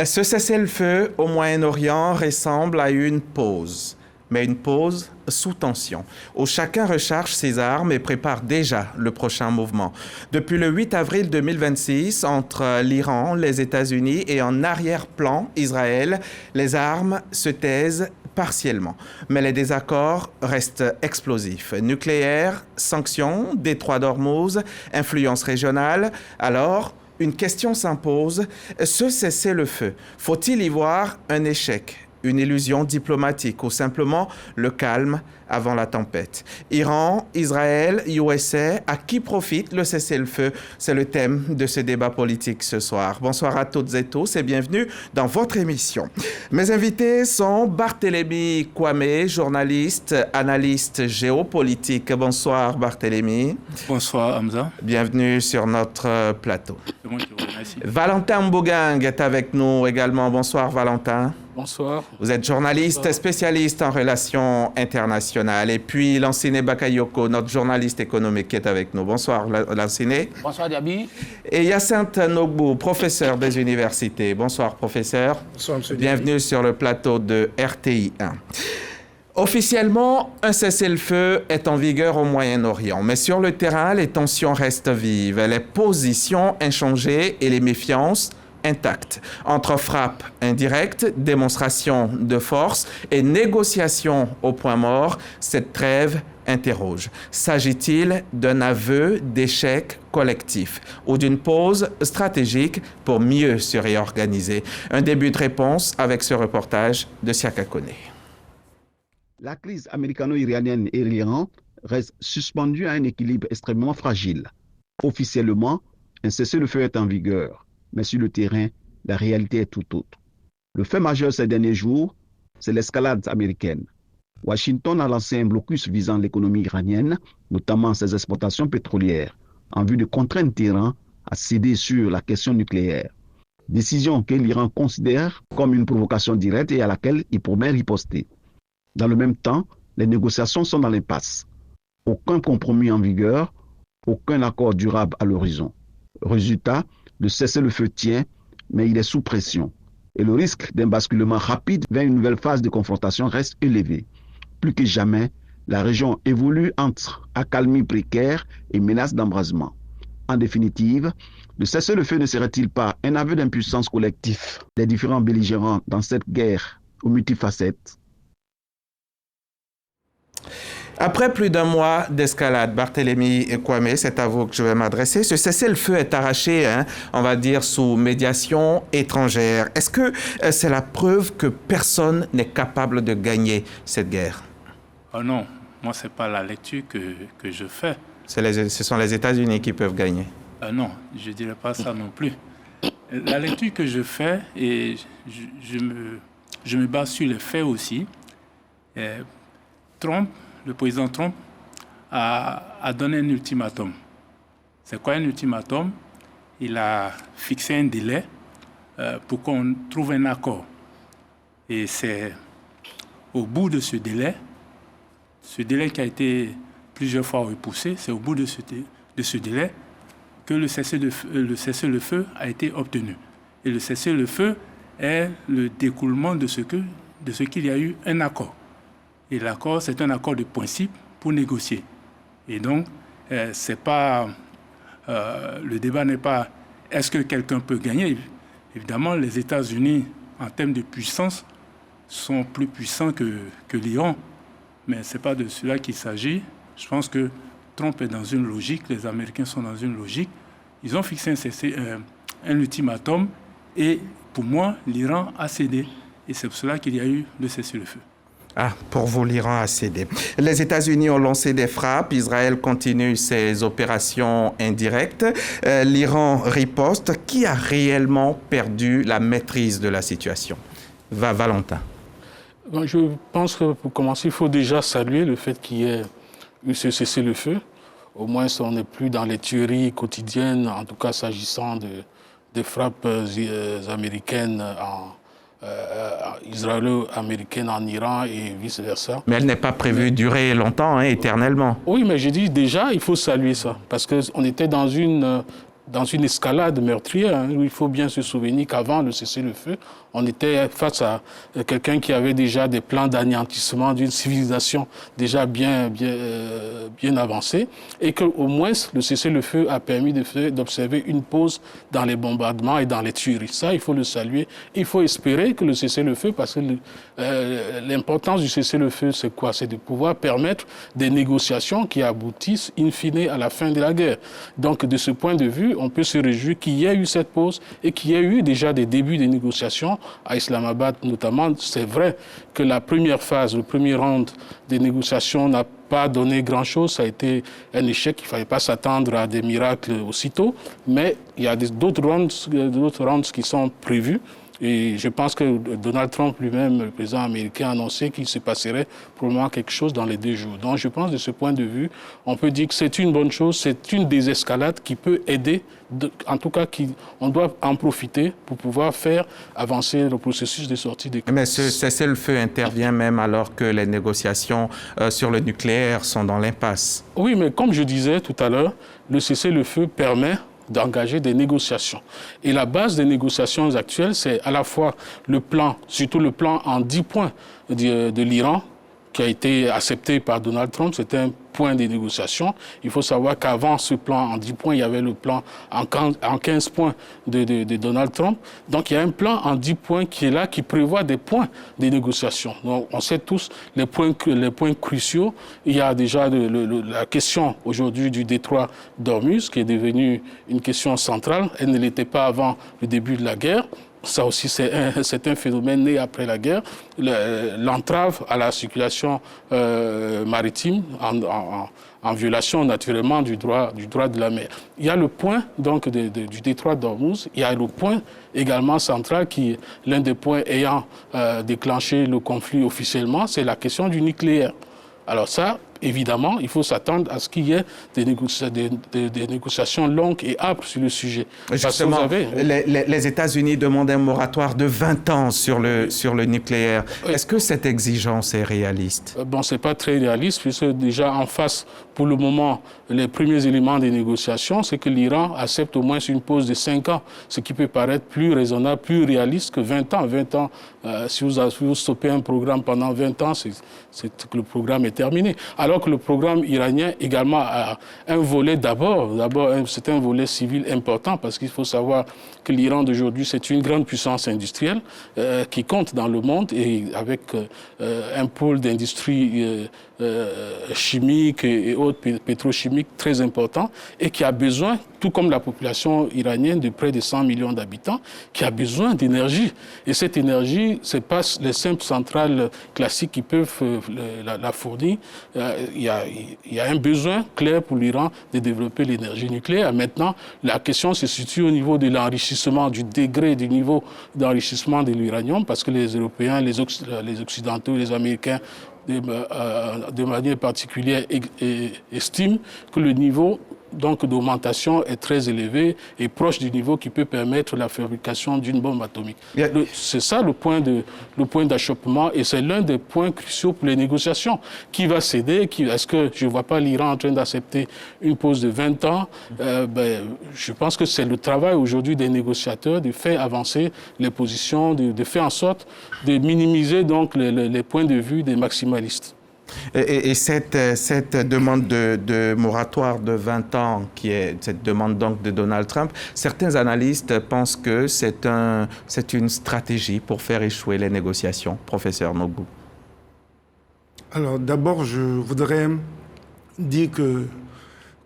Ce cessez-le-feu au Moyen-Orient ressemble à une pause, mais une pause sous tension, où chacun recharge ses armes et prépare déjà le prochain mouvement. Depuis le 8 avril 2026, entre l'Iran, les États-Unis et en arrière-plan Israël, les armes se taisent partiellement. Mais les désaccords restent explosifs. Nucléaire, sanctions, détroit d'Ormuz, influence régionale. Alors, une question s'impose. Ce cessez-le-feu, faut-il y voir un échec, une illusion diplomatique ou simplement le calme avant la tempête? Iran, Israël, USA, à qui profite le cessez-le-feu? C'est le thème de ce débat politique ce soir. Bonsoir à toutes et tous et bienvenue dans votre émission. Mes invités sont Barthélémy Kwame, journaliste, analyste géopolitique. Bonsoir Barthélémy. Bonsoir Hamza. Bienvenue sur notre plateau. C'est moi qui vous remercie. Valentin Mbougang est avec nous également. Bonsoir Valentin. Bonsoir. Vous êtes journaliste spécialiste en relations internationales. Et puis Lanciné Bakayoko, notre journaliste économique qui est avec nous. Bonsoir Lanciné. Bonsoir Diaby. Et Hyacinthe Nogbu, professeur des universités. Bonsoir professeur. Bonsoir monsieur Bienvenue sur le plateau de RTI 1. Officiellement, un cessez-le-feu est en vigueur au Moyen-Orient, mais sur le terrain, les tensions restent vives, les positions inchangées et les méfiances intactes. Entre frappes indirectes, démonstrations de force et négociations au point mort, cette trêve interroge. S'agit-il d'un aveu d'échec collectif ou d'une pause stratégique pour mieux se réorganiser? Un début de réponse avec ce reportage de Siaka Kone. La crise américano-iranienne et l'Iran reste suspendue à un équilibre extrêmement fragile. Officiellement, un cessez-le-feu est en vigueur, mais sur le terrain, la réalité est tout autre. Le fait majeur ces derniers jours, c'est l'escalade américaine. Washington a lancé un blocus visant l'économie iranienne, notamment ses exportations pétrolières, en vue de contraindre Téhéran à céder sur la question nucléaire. Décision que l'Iran considère comme une provocation directe et à laquelle il promet riposter. Dans le même temps, les négociations sont dans l'impasse. Aucun compromis en vigueur, aucun accord durable à l'horizon. Résultat, le cessez-le-feu tient, mais il est sous pression. Et le risque d'un basculement rapide vers une nouvelle phase de confrontation reste élevé. Plus que jamais, la région évolue entre accalmie précaire et menace d'embrasement. En définitive, le cessez-le-feu ne serait-il pas un aveu d'impuissance collective des différents belligérants dans cette guerre aux multifacettes? Après plus d'un mois d'escalade, Barthélémy Kwame, c'est à vous que je vais m'adresser. Ce cessez-le-feu est arraché, on va dire, sous médiation étrangère. Est-ce que c'est la preuve que personne n'est capable de gagner cette guerre? Oh non, moi, ce n'est pas la lecture que je fais. Ce sont les États-Unis qui peuvent gagner. Non, je ne dirais pas ça non plus. La lecture que je fais, et je me base sur les faits aussi, le président Trump a donné un ultimatum. C'est quoi un ultimatum? Il a fixé un délai pour qu'on trouve un accord. Et c'est au bout de ce délai qui a été plusieurs fois repoussé, c'est au bout de ce délai que le cessez-le-feu a été obtenu. Et le cessez-le-feu est le découlement de ce qu'il y a eu un accord. Et l'accord, c'est un accord de principe pour négocier. Et donc, c'est pas, le débat n'est pas est-ce que quelqu'un peut gagner. Évidemment, les États-Unis, en termes de puissance, sont plus puissants que l'Iran. Mais ce n'est pas de cela qu'il s'agit. Je pense que Trump est dans une logique, les Américains sont dans une logique. Ils ont fixé un ultimatum et pour moi, l'Iran a cédé. Et c'est pour cela qu'il y a eu le cessez-le-feu. Ah, pour vous, l'Iran a cédé. Les États-Unis ont lancé des frappes. Israël continue ses opérations indirectes. L'Iran riposte. Qui a réellement perdu la maîtrise de la situation? Valentin. Je pense que pour commencer, il faut déjà saluer le fait qu'il y ait eu ce cessez-le-feu. Au moins, on n'est plus dans les tueries quotidiennes, en tout cas s'agissant des frappes américaines israélo-américaine en Iran et vice-versa. Mais elle n'est pas prévue durer longtemps, éternellement. Oui, mais j'ai dit déjà, il faut saluer ça. Parce qu'on était dans dans une escalade meurtrière. Hein, où il faut bien se souvenir qu'avant le cessez-le-feu, on était face à quelqu'un qui avait déjà des plans d'anéantissement d'une civilisation déjà bien avancée, et qu'au moins le cessez-le-feu a permis d'observer une pause dans les bombardements et dans les tueries. Ça, il faut le saluer. Il faut espérer que le cessez-le-feu, parce que l'importance du cessez-le-feu, c'est quoi? C'est de pouvoir permettre des négociations qui aboutissent in fine à la fin de la guerre. Donc, de ce point de vue, on peut se réjouir qu'il y ait eu cette pause et qu'il y ait eu déjà des débuts de négociations à Islamabad notamment. C'est vrai que la première phase, le premier round des négociations n'a pas donné grand-chose. Ça a été un échec. Il ne fallait pas s'attendre à des miracles aussitôt. Mais il y a d'autres rounds qui sont prévus. Et je pense que Donald Trump lui-même, le président américain, a annoncé qu'il se passerait probablement quelque chose dans les 2 jours. Donc je pense de ce point de vue, on peut dire que c'est une bonne chose, c'est une désescalade qui peut aider, en tout cas on doit en profiter pour pouvoir faire avancer le processus de sortie des crises. Mais ce cessez-le-feu intervient même alors que les négociations sur le nucléaire sont dans l'impasse. Oui, mais comme je disais tout à l'heure, le cessez-le-feu permet d'engager des négociations. Et la base des négociations actuelles, c'est à la fois le plan, surtout le plan en 10 points de l'Iran, qui a été accepté par Donald Trump. C'était un point de négociation. Il faut savoir qu'avant ce plan en 10 points, il y avait le plan en 15 points de Donald Trump. Donc il y a un plan en 10 points qui est là, qui prévoit des points de négociation. Donc on sait tous les points cruciaux. Il y a déjà la question aujourd'hui du détroit d'Ormuz, qui est devenue une question centrale. Elle ne l'était pas avant le début de la guerre. Ça aussi, c'est un phénomène né après la guerre. L'entrave à la circulation maritime en violation naturellement du droit de la mer. Il y a le point donc du détroit d'Ormuz. Il y a le point également central qui est l'un des points ayant déclenché le conflit officiellement, c'est la question du nucléaire. Alors ça, évidemment, il faut s'attendre à ce qu'il y ait des négociations longues et âpres sur le sujet. Justement, les États-Unis demandent un moratoire de 20 ans sur le nucléaire. Oui. Est-ce que cette exigence est réaliste? Bon, ce n'est pas très réaliste, puisque déjà en face, pour le moment, les premiers éléments des négociations, c'est que l'Iran accepte au moins une pause de 5 ans, ce qui peut paraître plus raisonnable, plus réaliste que 20 ans. 20 ans, si vous stoppez un programme pendant 20 ans, c'est que le programme est terminé. Alors que le programme iranien également a un volet d'abord, c'est un volet civil important, parce qu'il faut savoir que l'Iran d'aujourd'hui, c'est une grande puissance industrielle qui compte dans le monde, et avec un pôle d'industrie chimique et autres pétrochimiques très important, et qui a besoin, tout comme la population iranienne de près de 100 millions d'habitants, qui a besoin d'énergie. Et cette énergie, ce n'est pas les simples centrales classiques qui peuvent la fournir. Il y a un besoin clair pour l'Iran de développer l'énergie nucléaire. Maintenant, la question se situe au niveau de l'enrichissement, du degré, du niveau d'enrichissement de l'uranium, parce que les Européens, les Occidentaux, les Américains, de manière particulière, estiment que le niveau d'augmentation est très élevé et proche du niveau qui peut permettre la fabrication d'une bombe atomique. C'est ça le point d'achoppement, et c'est l'un des points cruciaux pour les négociations. Qui va céder? Est-ce que je ne vois pas l'Iran en train d'accepter une pause de 20 ans? Je pense que c'est le travail aujourd'hui des négociateurs de faire avancer les positions, de faire en sorte de minimiser donc les points de vue des maximalistes. Et cette demande de moratoire de 20 ans, qui est cette demande donc de Donald Trump, certains analystes pensent que c'est une stratégie pour faire échouer les négociations. Professeur Nogbou. Alors d'abord, je voudrais dire que,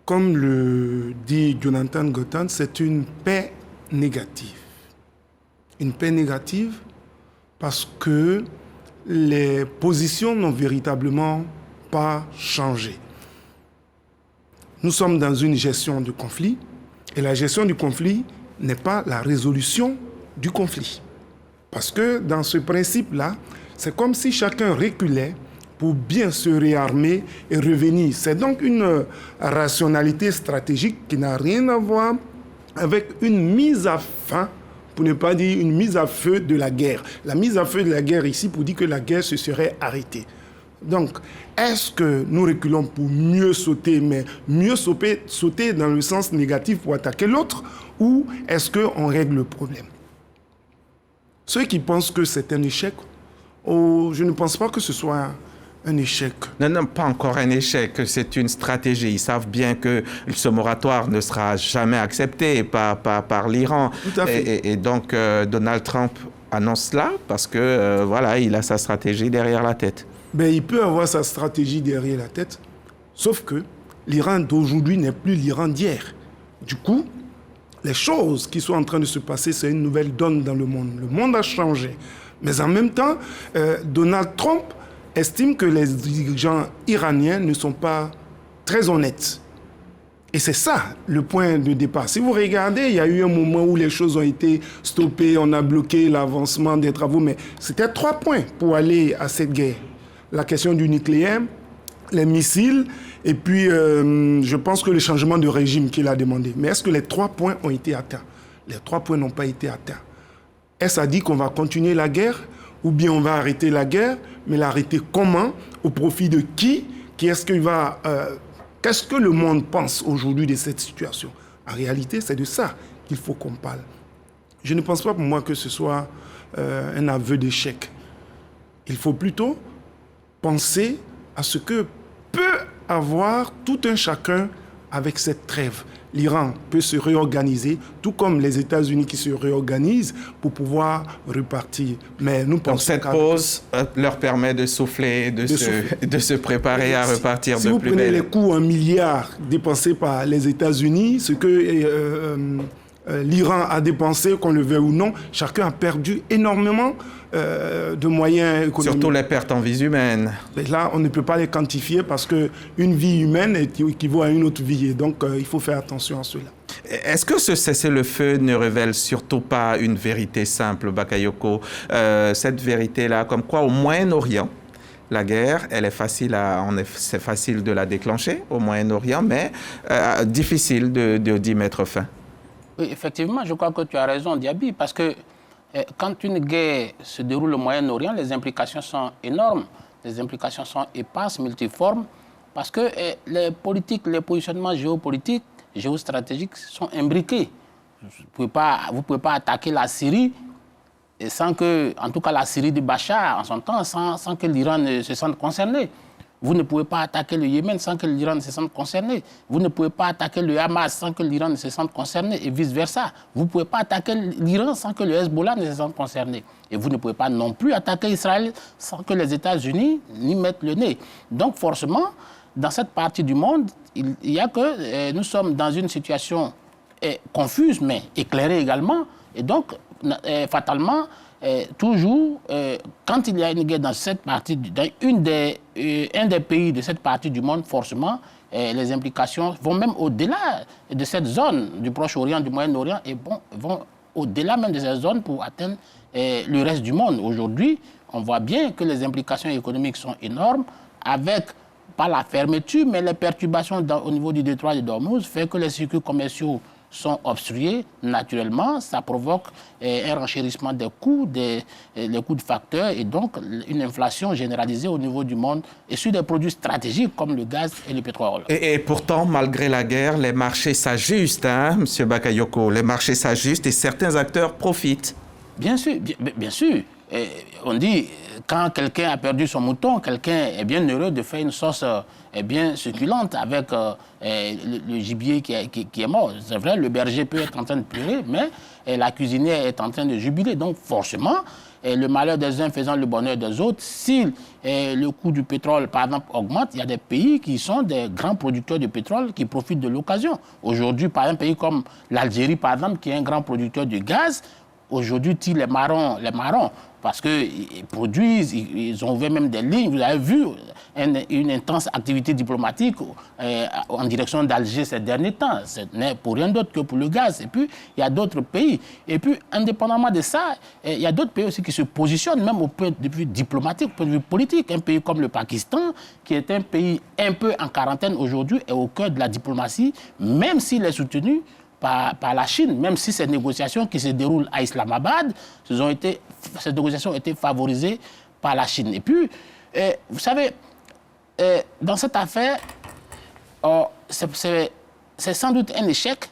comme le dit Jonathan Gottan, c'est une paix négative. Une paix négative parce que les positions n'ont véritablement pas changé. Nous sommes dans une gestion du conflit, et la gestion du conflit n'est pas la résolution du conflit. Parce que dans ce principe-là, c'est comme si chacun reculait pour bien se réarmer et revenir. C'est donc une rationalité stratégique qui n'a rien à voir avec une mise à fin, pour ne pas dire une mise à feu de la guerre. La mise à feu de la guerre ici pour dire que la guerre se serait arrêtée. Donc, est-ce que nous reculons pour mieux sauter, mais mieux sauter dans le sens négatif pour attaquer l'autre, ou est-ce qu'on règle le problème? Ceux qui pensent que c'est un échec, je ne pense pas que ce soit un échec. Non, pas encore un échec, c'est une stratégie. Ils savent bien que ce moratoire ne sera jamais accepté par l'Iran. Tout à fait. Et donc, Donald Trump annonce cela parce que, voilà, il a sa stratégie derrière la tête. Ben, il peut avoir sa stratégie derrière la tête, sauf que l'Iran d'aujourd'hui n'est plus l'Iran d'hier. Du coup, les choses qui sont en train de se passer, c'est une nouvelle donne dans le monde. Le monde a changé. Mais en même temps, Donald Trump estime que les dirigeants iraniens ne sont pas très honnêtes. Et c'est ça le point de départ. Si vous regardez, il y a eu un moment où les choses ont été stoppées, on a bloqué l'avancement des travaux, mais c'était 3 points pour aller à cette guerre. La question du nucléaire, les missiles, et puis je pense que le changement de régime qu'il a demandé. Mais est-ce que les 3 points ont été atteints? Les 3 points n'ont pas été atteints. Est-ce à dire qu'on va continuer la guerre ou bien on va arrêter la guerre, mais l'arrêter comment? Au profit de qui? Qu'est-ce que le monde pense aujourd'hui de cette situation? En réalité, c'est de ça qu'il faut qu'on parle. Je ne pense pas pour moi que ce soit un aveu d'échec. Il faut plutôt penser à ce que peut avoir tout un chacun avec cette trêve. L'Iran peut se réorganiser, tout comme les États-Unis qui se réorganisent pour pouvoir repartir. Mais nous pensons. Donc cette pause leur permet de souffler, de se préparer à repartir de plus belle. Si vous prenez les coûts en milliards dépensés par les États-Unis, ce que l'Iran a dépensé, qu'on le veuille ou non, chacun a perdu énormément de moyens économiques. Surtout les pertes en vies humaines. Mais là, on ne peut pas les quantifier parce qu'une vie humaine équivaut à une autre vie. Et donc, il faut faire attention à cela. Est-ce que ce cessez-le-feu ne révèle surtout pas une vérité simple, Bakayoko? Cette vérité-là, comme quoi au Moyen-Orient, la guerre, c'est facile de la déclencher au Moyen-Orient, mais difficile d'y mettre fin. Oui, effectivement, je crois que tu as raison, Diaby, parce que quand une guerre se déroule au Moyen-Orient, les implications sont énormes, les implications sont éparses, multiformes, parce que les positionnements géopolitiques, géostratégiques sont imbriqués. Vous ne pouvez pas attaquer la Syrie sans que, en tout cas la Syrie de Bachar en son temps, sans que l'Iran ne se sente concerné. Vous ne pouvez pas attaquer le Yémen sans que l'Iran ne se sente concerné. Vous ne pouvez pas attaquer le Hamas sans que l'Iran ne se sente concerné et vice-versa. Vous ne pouvez pas attaquer l'Iran sans que le Hezbollah ne se sente concerné. Et vous ne pouvez pas non plus attaquer Israël sans que les États-Unis n'y mettent le nez. Donc forcément, dans cette partie du monde, il y a que nous sommes dans une situation confuse, mais éclairée également. Et donc, fatalement, toujours, quand il y a une guerre dans cette partie, dans un des pays de cette partie du monde, forcément, les implications vont même au-delà de cette zone du Proche-Orient, du Moyen-Orient, et vont au-delà même de cette zone pour atteindre le reste du monde. Aujourd'hui, on voit bien que les implications économiques sont énormes, avec, pas la fermeture, mais les perturbations au niveau du détroit de Dormouz, fait que les circuits commerciaux sont obstrués naturellement, ça provoque un renchérissement des coûts, les coûts de facteurs et donc une inflation généralisée au niveau du monde et sur des produits stratégiques comme le gaz et le pétrole. Et pourtant, malgré la guerre, les marchés s'ajustent, hein, M. Bakayoko, les marchés s'ajustent et certains acteurs profitent. Bien sûr, bien sûr. On dit, quand quelqu'un a perdu son mouton, quelqu'un est bien heureux de faire une sauce bien succulente avec le gibier qui est mort. C'est vrai, le berger peut être en train de pleurer, mais la cuisinière est en train de jubiler. Donc forcément, le malheur des uns faisant le bonheur des autres, si le coût du pétrole, par exemple, augmente, il y a des pays qui sont des grands producteurs de pétrole qui profitent de l'occasion. Aujourd'hui, par un pays comme l'Algérie, par exemple, qui est un grand producteur de gaz, aujourd'hui, les marrons, parce qu'ils produisent, ils ont ouvert même des lignes. Vous avez vu une intense activité diplomatique en direction d'Alger ces derniers temps. Ce n'est pour rien d'autre que pour le gaz. Et puis, il y a d'autres pays. Et puis, indépendamment de ça, il y a d'autres pays aussi qui se positionnent, même au point de vue diplomatique, au point de vue politique. Un pays comme le Pakistan, qui est un pays un peu en quarantaine aujourd'hui, est au cœur de la diplomatie, même s'il est soutenu par la Chine, même si ces négociations qui se déroulent à Islamabad, ces négociations ont été favorisées par la Chine. Et puis, vous savez, dans cette affaire, c'est sans doute un échec,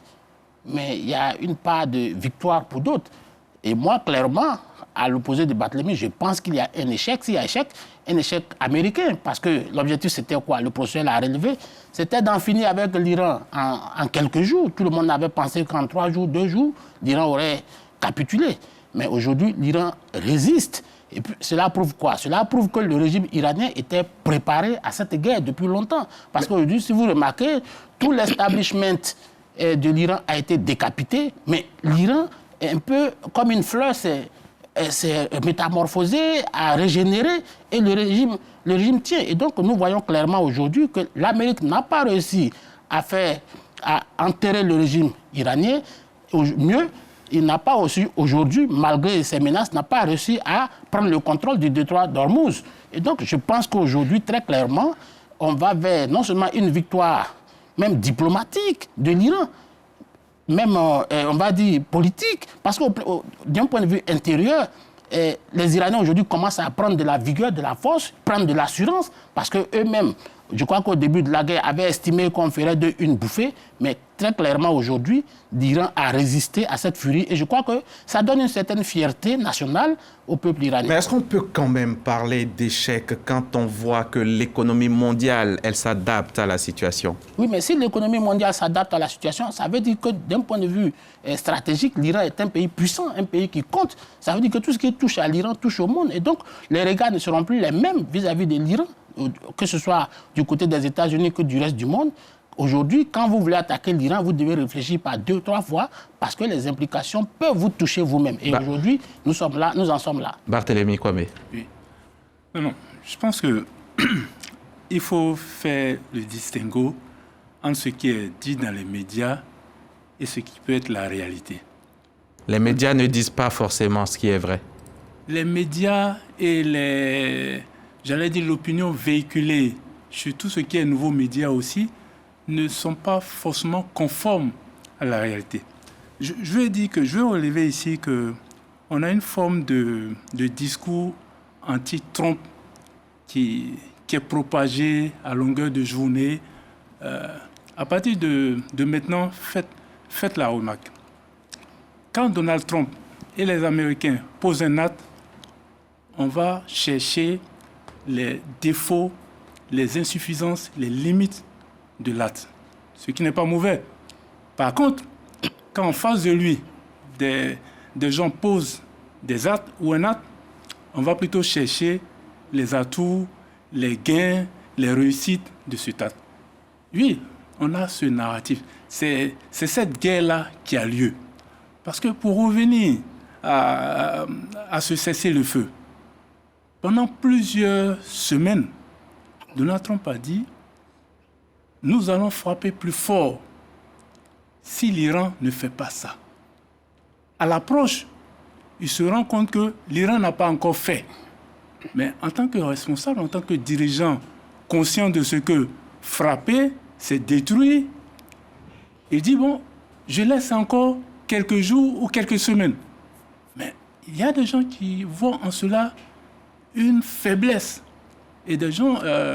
mais il y a une part de victoire pour d'autres. Et moi, clairement, à l'opposé de Barthélemy, je pense qu'il y a un échec. S'il y a un échec américain, parce que l'objectif, c'était quoi? Le procès l'a relevé, c'était d'en finir avec l'Iran en quelques jours. Tout le monde avait pensé qu'en 3 jours, 2 jours, l'Iran aurait capitulé. Mais aujourd'hui, l'Iran résiste. Et puis, cela prouve quoi? Cela prouve que le régime iranien était préparé à cette guerre depuis longtemps. Parce qu'aujourd'hui, si vous remarquez, tout l'establishment de l'Iran a été décapité, mais l'Iran est un peu comme une fleur, c'est métamorphosé, a régénéré, et le régime tient. Et donc, nous voyons clairement aujourd'hui que l'Amérique n'a pas réussi à enterrer le régime iranien. Mieux, il n'a pas aussi, aujourd'hui, malgré ses menaces, n'a pas réussi à prendre le contrôle du détroit d'Ormuz. Et donc, je pense qu'aujourd'hui, très clairement, on va vers non seulement une victoire, même diplomatique de l'Iran, même, on va dire, politique, parce que d'un point de vue intérieur, les Iraniens aujourd'hui commencent à prendre de la vigueur, de la force, prendre de l'assurance, parce qu'eux-mêmes, je crois qu'au début de la guerre, avaient estimé qu'on ferait d'eux une bouffée, mais très clairement aujourd'hui, l'Iran a résisté à cette furie, et je crois que ça donne une certaine fierté nationale au peuple iranien. Mais est-ce qu'on peut quand même parler d'échec quand on voit que l'économie mondiale, elle s'adapte à la situation? Oui, mais si l'économie mondiale s'adapte à la situation, ça veut dire que d'un point de vue stratégique, l'Iran est un pays puissant, un pays qui compte. Ça veut dire que tout ce qui touche à l'Iran touche au monde. Et donc, les regards ne seront plus les mêmes vis-à-vis de l'Iran, que ce soit du côté des États-Unis que du reste du monde. Aujourd'hui, quand vous voulez attaquer l'Iran, vous devez réfléchir par 2 ou 3 fois parce que les implications peuvent vous toucher vous-même. Et aujourd'hui, nous en sommes là. Barthélemy Kwame. Oui. Non, je pense que il faut faire le distinguo entre ce qui est dit dans les médias et ce qui peut être la réalité. Les médias ne disent pas forcément ce qui est vrai. Les médias et j'allais dire l'opinion véhiculée sur tout ce qui est nouveaux médias aussi, ne sont pas forcément conformes à la réalité. Je veux relever ici qu'on a une forme de discours anti-Trump qui est propagé à longueur de journée. À partir de maintenant, faites la remarque. Quand Donald Trump et les Américains posent un acte, on va chercher les défauts, les insuffisances, les limites de l'acte, ce qui n'est pas mauvais. Par contre, quand en face de lui, des gens posent des actes ou un acte, on va plutôt chercher les atouts, les gains, les réussites de cet acte. Oui, on a ce narratif. C'est cette guerre-là qui a lieu. Parce que pour revenir à ce cessez-le-feu, pendant plusieurs semaines, Donald Trump a dit « Nous allons frapper plus fort si l'Iran ne fait pas ça. » À l'approche, il se rend compte que l'Iran n'a pas encore fait. Mais en tant que responsable, en tant que dirigeant, conscient de ce que frapper, c'est détruire, il dit « Bon, je laisse encore quelques jours ou quelques semaines. » Mais il y a des gens qui voient en cela une faiblesse. Et des gens...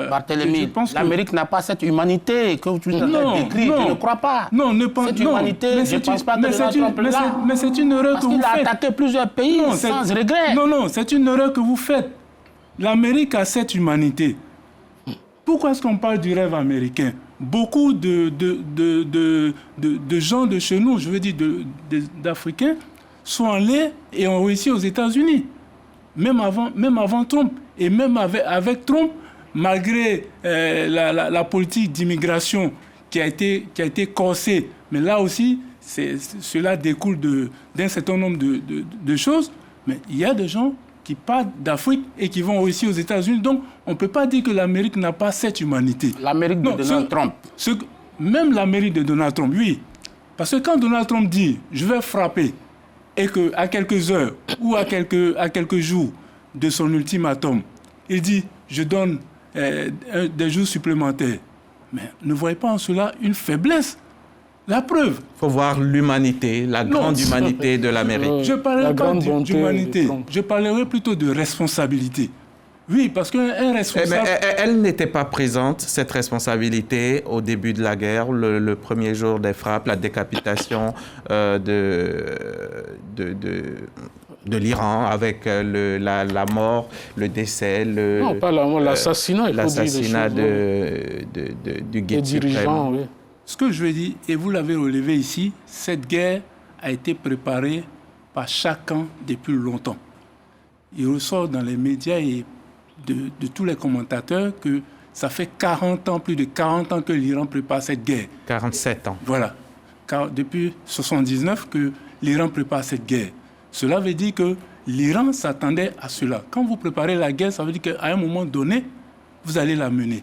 Barthélemy, l'Amérique n'a pas cette humanité que tu as décrit, je ne crois pas. Non, ne pense pas. Cette humanité, je ne pense pas que Donald Trump l'a. Mais c'est une erreur que vous faites. Parce qu'il a attaqué plusieurs pays sans regret. Non, c'est une erreur que vous faites. L'Amérique a cette humanité. Pourquoi est-ce qu'on parle du rêve américain? Beaucoup de gens de chez nous, je veux dire d'Africains, sont allés et ont réussi aux États-Unis. Même avant Trump. Et même avec Trump, malgré la politique d'immigration qui a été corsée, mais là aussi, cela découle d'un certain nombre de choses. Mais il y a des gens qui partent d'Afrique et qui vont aussi aux États-Unis. Donc, on ne peut pas dire que l'Amérique n'a pas cette humanité. L'Amérique de Donald Trump. Même l'Amérique de Donald Trump, oui. Parce que quand Donald Trump dit « je vais frapper », et qu'à quelques heures ou à quelques jours de son ultimatum, il dit « je donne des jours supplémentaires ». Mais ne voyez pas en cela une faiblesse. La preuve. Il faut voir l'humanité, la grande humanité de l'Amérique. Je ne parlerai pas d'humanité, je parlerai plutôt de responsabilité. Oui, parce qu'un responsable... Mais elle n'était pas présente, cette responsabilité, au début de la guerre, le premier jour des frappes, la décapitation de l'Iran avec la mort, le décès, non, pas la mort, l'assassinat, il faut l'assassinat dire du guide dirigeants, suprême. oui. Ce que je veux dire, et vous l'avez relevé ici, cette guerre a été préparée par chacun depuis longtemps. Il ressort dans les médias et de tous les commentateurs que ça fait 40 ans, plus de 40 ans que l'Iran prépare cette guerre. 47 ans. Voilà. Car depuis 1979 que l'Iran prépare cette guerre. Cela veut dire que l'Iran s'attendait à cela. Quand vous préparez la guerre, ça veut dire qu'à un moment donné, vous allez la mener.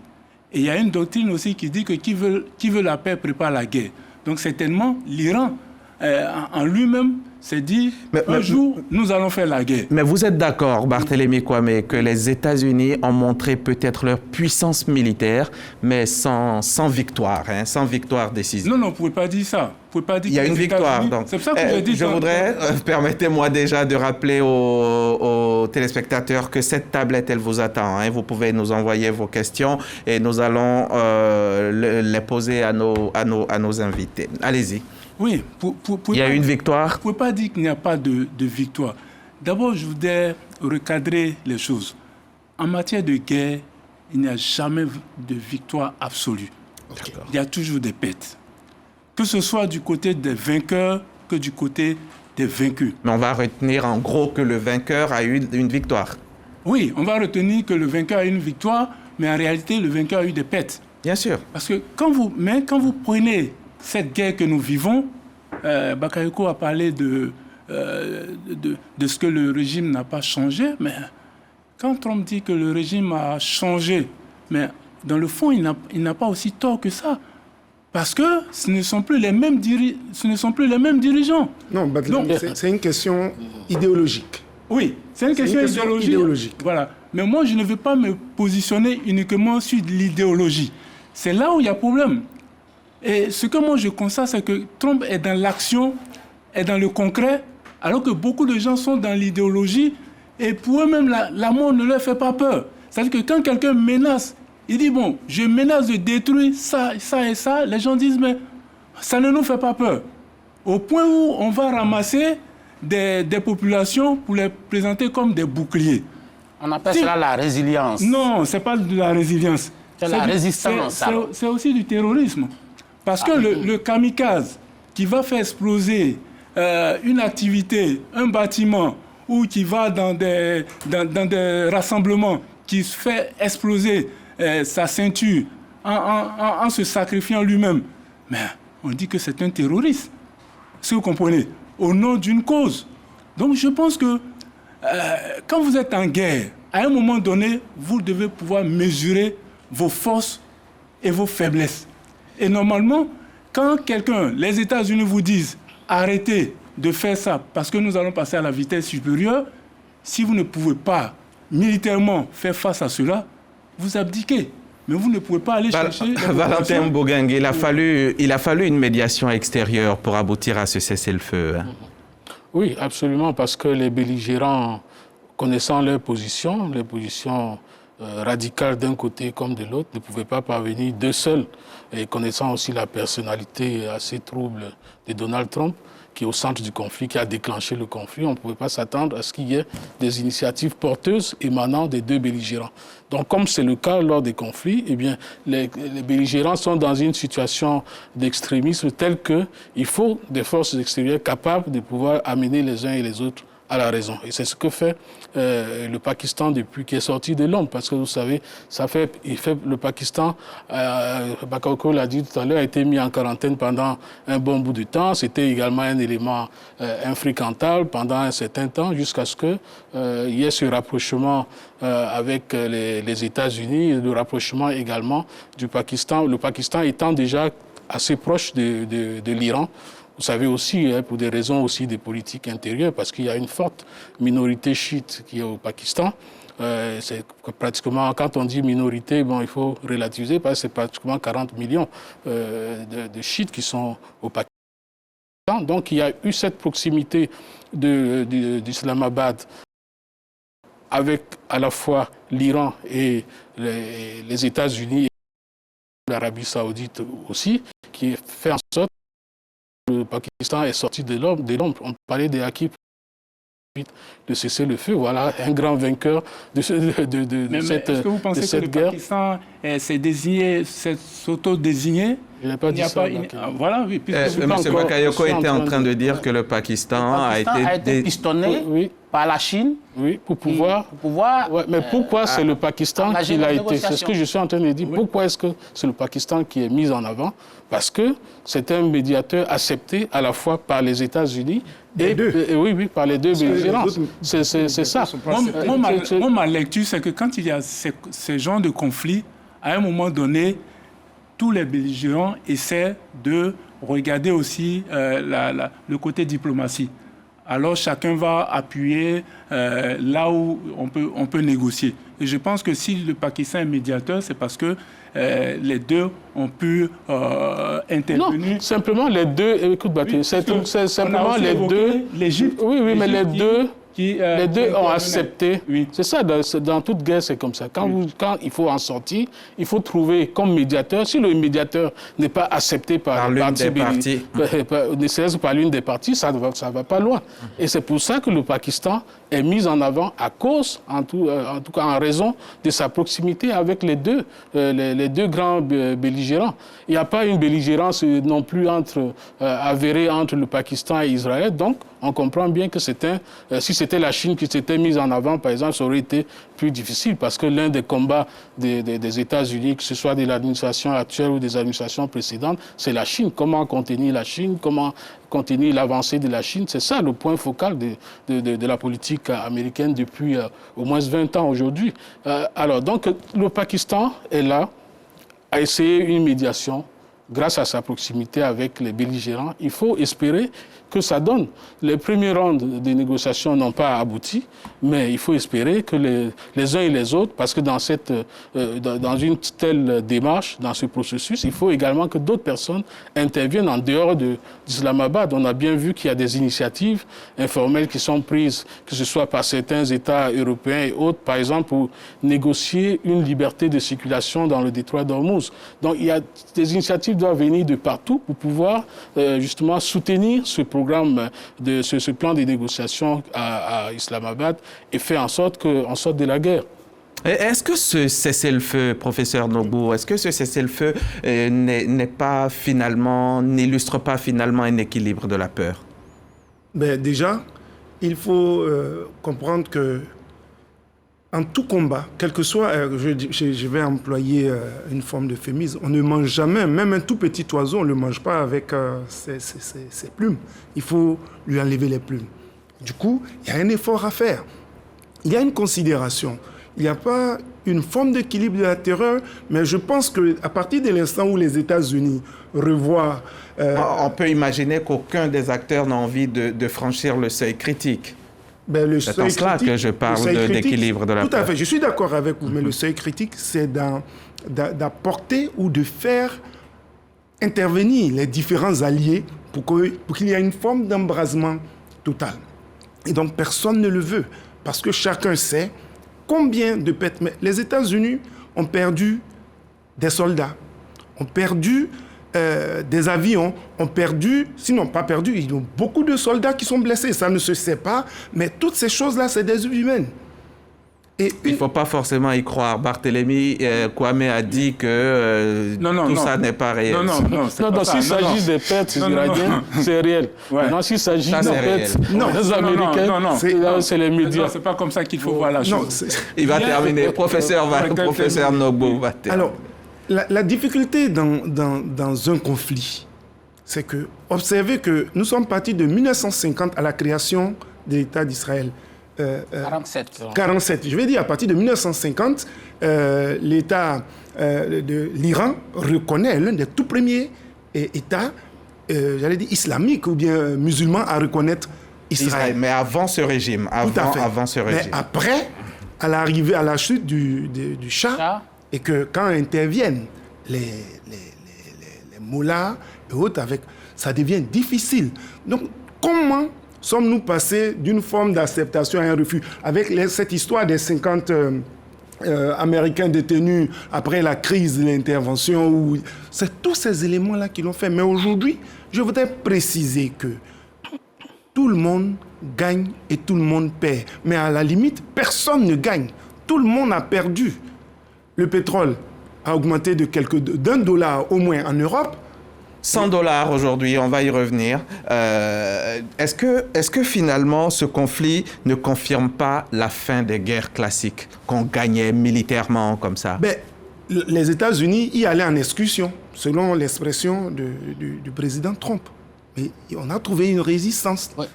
Et il y a une doctrine aussi qui dit que qui veut la paix prépare la guerre. Donc certainement, l'Iran en lui-même s'est dit, un jour, nous allons faire la guerre. Mais vous êtes d'accord, Barthélémy Kwame, que les États-Unis ont montré peut-être leur puissance militaire, mais sans victoire, sans victoire décisive. Non, vous ne pouvez pas dire ça. Vous pouvez pas dire il y a une victoire. Donc, c'est pour ça que je dis... Je voudrais, permettez-moi déjà de rappeler aux téléspectateurs que cette tablette, elle vous attend. Vous pouvez nous envoyer vos questions et nous allons les poser à nos invités. Allez-y. Oui. Il y a une victoire. Vous ne pouvez pas dire qu'il n'y a pas de victoire. D'abord, je voudrais recadrer les choses. En matière de guerre, il n'y a jamais de victoire absolue. Okay. Il y a toujours des pertes. Que ce soit du côté des vainqueurs que du côté des vaincus. Mais on va retenir en gros que le vainqueur a eu une victoire. Oui, on va retenir que le vainqueur a eu une victoire, mais en réalité, le vainqueur a eu des pertes. Bien sûr. Parce que quand vous prenez cette guerre que nous vivons, Bakayoko a parlé de ce que le régime n'a pas changé, mais quand Trump dit que le régime a changé, mais dans le fond, il n'a pas aussi tort que ça. Parce que ce ne sont plus les mêmes dirigeants. Non, c'est une question idéologique. Oui, c'est une question idéologique. Voilà. Mais moi, je ne veux pas me positionner uniquement sur l'idéologie. C'est là où il y a problème. Et ce que moi je constate, c'est que Trump est dans l'action, est dans le concret, alors que beaucoup de gens sont dans l'idéologie, et pour eux-mêmes, la mort ne leur fait pas peur. C'est-à-dire que quand quelqu'un menace, il dit, bon, je menace de détruire ça, ça et ça, les gens disent, mais ça ne nous fait pas peur. Au point où on va ramasser des populations pour les présenter comme des boucliers. On appelle cela la résilience. Non, ce n'est pas de la résilience. C'est la résistance. C'est aussi du terrorisme. Parce que le kamikaze qui va faire exploser une activité, un bâtiment, ou qui va dans des rassemblements, qui fait exploser sa ceinture en se sacrifiant lui-même, mais on dit que c'est un terroriste. Est-ce que vous comprenez? Au nom d'une cause. Donc je pense que quand vous êtes en guerre, à un moment donné, vous devez pouvoir mesurer vos forces et vos faiblesses. Et normalement, quand les États-Unis vous disent arrêtez de faire ça parce que nous allons passer à la vitesse supérieure, si vous ne pouvez pas militairement faire face à cela, vous abdiquez. Mais vous ne pouvez pas aller chercher... Valentin Mbogang, il a fallu une médiation extérieure pour aboutir à ce cessez-le-feu. Oui, absolument, parce que les belligérants, connaissant leurs positions radicales d'un côté comme de l'autre, ne pouvaient pas parvenir d'eux seuls. Et connaissant aussi la personnalité assez trouble de Donald Trump, qui est au centre du conflit, qui a déclenché le conflit, on ne pouvait pas s'attendre à ce qu'il y ait des initiatives porteuses émanant des deux belligérants. Donc, comme c'est le cas lors des conflits, eh bien, les belligérants sont dans une situation d'extrémisme telle qu'il faut des forces extérieures capables de pouvoir amener les uns et les autres à la raison. Et c'est ce que fait le Pakistan depuis qu'il est sorti de l'ombre. Parce que vous savez, le Pakistan, Bakayoko l'a dit tout à l'heure, a été mis en quarantaine pendant un bon bout de temps. C'était également un élément infréquentable pendant un certain temps, jusqu'à ce qu'il y ait ce rapprochement avec les États-Unis, le rapprochement également du Pakistan. Le Pakistan étant déjà assez proche de l'Iran. Vous savez aussi, pour des raisons aussi de politique intérieure, parce qu'il y a une forte minorité chiite qui est au Pakistan. C'est pratiquement, quand on dit minorité, bon, il faut relativiser, parce que c'est pratiquement 40 millions de chiites qui sont au Pakistan. Donc il y a eu cette proximité d'Islamabad avec à la fois l'Iran et les États-Unis et l'Arabie saoudite aussi, qui fait en sorte que le Pakistan est sorti de l'ombre. On parlait des acquis de cesser le feu. Voilà un grand vainqueur de cette guerre. Est-ce que vous pensez que le Pakistan s'auto-désigné? Je n'ai pas dit ça. Voilà, oui. M. Bakayoko était en train de dire que le Pakistan a été pistonné par la Chine. Oui, pour pouvoir. Ouais, mais pourquoi c'est le Pakistan qui l'a été? C'est ce que je suis en train de dire. Oui. Pourquoi est-ce que c'est le Pakistan qui est mis en avant? Parce que c'est un médiateur accepté à la fois par les États-Unis et par les deux belligérants. C'est ça. Ma lecture, c'est que quand il y a ce genre de conflit, à un moment donné, tous les belligérants essaient de regarder aussi le côté diplomatie. Alors chacun va appuyer là où on peut négocier. Et je pense que si le Pakistan est médiateur, c'est parce que les deux ont pu intervenir. Non, simplement les deux. Écoute, Baté, c'est simplement les deux. L'Égypte. Oui, mais les deux. Les deux ont accepté. Oui. C'est ça, dans toute guerre, c'est comme ça. Quand il faut en sortir, il faut trouver comme médiateur. Si le médiateur n'est pas accepté par l'une des parties, ne serait-ce par l'une des parties, ça ne va pas loin. Et c'est pour ça que le Pakistan est mis en avant à cause, en tout cas en raison de sa proximité avec les deux grands belligérants. Il n'y a pas une belligérance non plus avérée entre le Pakistan et Israël. Donc, on comprend bien que si c'était la Chine qui s'était mise en avant, par exemple, ça aurait été plus difficile parce que l'un des combats des États-Unis, que ce soit de l'administration actuelle ou des administrations précédentes, c'est la Chine. Comment contenir la Chine? Comment contenir l'avancée de la Chine? C'est ça le point focal de la politique américaine depuis au moins 20 ans aujourd'hui. Alors, donc, le Pakistan est là à essayer une médiation grâce à sa proximité avec les belligérants. Il faut espérer que ça donne. Les premiers rounds de négociations n'ont pas abouti, mais il faut espérer que les uns et les autres, parce que dans une telle démarche, dans ce processus, il faut également que d'autres personnes interviennent en dehors d'Islamabad. On a bien vu qu'il y a des initiatives informelles qui sont prises, que ce soit par certains États européens et autres, par exemple pour négocier une liberté de circulation dans le détroit d'Ormuz. Donc il y a des initiatives qui doivent venir de partout pour pouvoir justement soutenir ce programme, ce plan de négociation à Islamabad et faire en sorte qu'on sorte de la guerre. Est-ce que ce cessez-le-feu, professeur Nogbou, est-ce que ce cessez-le-feu n'illustre pas finalement un équilibre de la peur? Déjà, il faut comprendre que en tout combat, quel que soit, je vais employer une forme d'euphémisme, on ne mange jamais, même un tout petit oiseau, on ne le mange pas avec ses plumes. Il faut lui enlever les plumes. Du coup, il y a un effort à faire. Il y a une considération. Il n'y a pas une forme d'équilibre de la terreur, mais je pense qu'à partir de l'instant où les États-Unis revoient... on peut imaginer qu'aucun des acteurs n'a envie de franchir le seuil critique. C'est en cela que je parle d'équilibre de la peur. Tout à fait, je suis d'accord avec vous, mais le seuil critique, c'est d'apporter ou de faire intervenir les différents alliés pour qu'il y ait une forme d'embrasement total. Et donc, personne ne le veut, parce que chacun sait combien de pertes... Les États-Unis ont perdu des soldats, ont perdu des avions, ont perdu, sinon pas perdu, ils ont beaucoup de soldats qui sont blessés. Ça ne se sait pas, mais toutes ces choses-là, c'est des vies humaines. Il ne faut pas forcément y croire. Barthélemy Kwame a dit que tout ça n'est pas réel. Non, s'il s'agit des pertes iraniennes, c'est réel. Ouais. Non, s'il s'agit des pertes des Américains, c'est les médias. C'est pas comme ça qu'il faut voir la chose. Il va terminer. Professeur Nogbou va terminer. Alors, la difficulté dans un conflit, c'est que, observez que nous sommes partis de 1950 à la création de l'État d'Israël. 47. Je vais dire, à partir de 1950, l'État de l'Iran reconnaît l'un des tout premiers États, j'allais dire islamiques ou bien musulmans à reconnaître Israël. Mais avant ce régime. Avant ce régime. Mais après, à l'arrivée, à la chute du Shah, et que quand interviennent les mollahs et autres, ça devient difficile. Donc, comment Sommes-nous passés d'une forme d'acceptation à un refus? Avec cette histoire des 50 Américains détenus après la crise de l'intervention, c'est tous ces éléments-là qui l'ont fait. Mais aujourd'hui, je voudrais préciser que tout le monde gagne et tout le monde perd. Mais à la limite, personne ne gagne. Tout le monde a perdu. Le pétrole a augmenté d'un dollar au moins en Europe. 100 $ aujourd'hui, on va y revenir. Est-ce que finalement ce conflit ne confirme pas la fin des guerres classiques qu'on gagnait militairement comme ça? Les États-Unis y allaient en excursion, selon l'expression du président Trump. Mais on a trouvé une résistance. Ouais.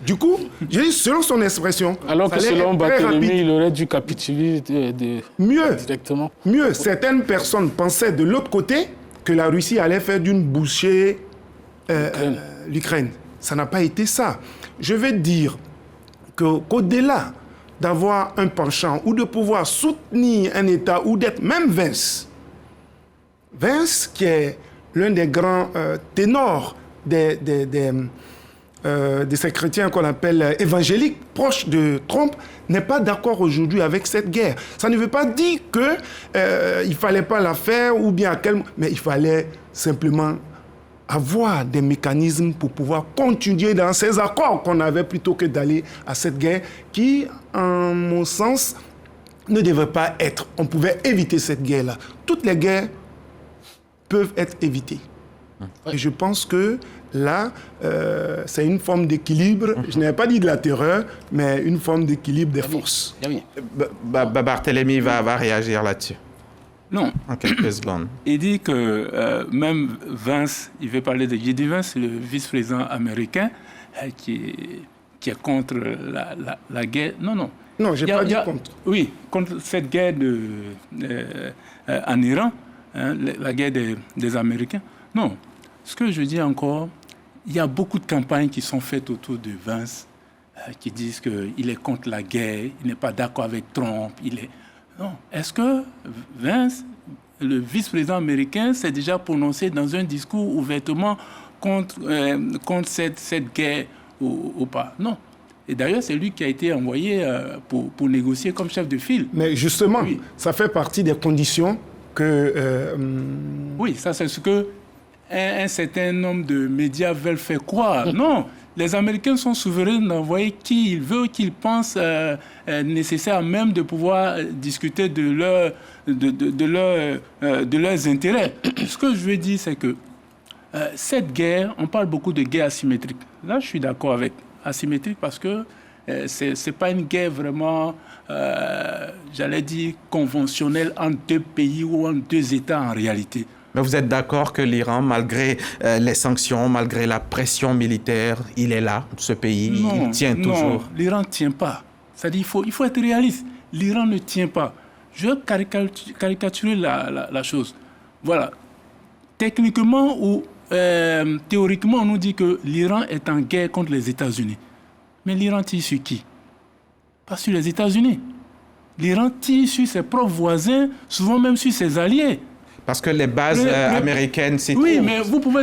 Du coup, j'ai dit selon son expression. Alors que selon Barthélemy, il aurait dû capituler directement. Mieux, certaines personnes pensaient de l'autre côté que la Russie allait faire d'une bouchée l'Ukraine. Ça n'a pas été ça. Je vais dire qu'au-delà d'avoir un penchant ou de pouvoir soutenir un État ou d'être même Vance qui est l'un des grands ténors de ces chrétiens qu'on appelle évangéliques, proches de Trump, n'est pas d'accord aujourd'hui avec cette guerre. Ça ne veut pas dire qu'il ne fallait pas la faire ou bien mais il fallait simplement avoir des mécanismes pour pouvoir continuer dans ces accords qu'on avait plutôt que d'aller à cette guerre qui, en mon sens, ne devrait pas être. On pouvait éviter cette guerre-là. Toutes les guerres peuvent être évitées. Et je pense que là, c'est une forme d'équilibre. Je n'avais pas dit de la terreur, mais une forme d'équilibre des forces. Barthélemy va réagir là-dessus. Non. En quelques secondes. Il dit que même Vance, il veut parler de J.D. Vance, le vice-président américain, qui est contre la guerre. Non, je n'ai pas dit contre. Oui, contre cette guerre en Iran, la guerre des Américains. Non. Ce que je dis encore, il y a beaucoup de campagnes qui sont faites autour de Vance qui disent qu'il est contre la guerre, il n'est pas d'accord avec Trump. Non. Est-ce que Vance, le vice-président américain, s'est déjà prononcé dans un discours ouvertement contre cette guerre ou pas? Non. Et d'ailleurs, c'est lui qui a été envoyé pour négocier comme chef de file. Mais justement, oui. Ça fait partie des conditions que... Oui, ça c'est ce que un certain nombre de médias veulent faire croire. Non, les Américains sont souverains d'envoyer qui ils veulent, qu'ils pensent nécessaire même de pouvoir discuter de leurs intérêts. Ce que je veux dire, c'est que cette guerre, on parle beaucoup de guerre asymétrique. Là, je suis d'accord avec asymétrique parce que c'est pas une guerre vraiment, j'allais dire, conventionnelle entre deux pays ou entre deux États en réalité. Mais vous êtes d'accord que l'Iran, malgré les sanctions, malgré la pression militaire, il est là, ce pays, il tient toujours? Non, l'Iran ne tient pas. C'est-à-dire il faut être réaliste. L'Iran ne tient pas. Je veux caricaturer la chose. Voilà. Techniquement ou théoriquement, on nous dit que l'Iran est en guerre contre les États-Unis. Mais l'Iran tire sur qui? Pas sur les États-Unis. L'Iran tire sur ses propres voisins, souvent même sur ses alliés. Parce que les bases américaines, c'est oui, mais vous pouvez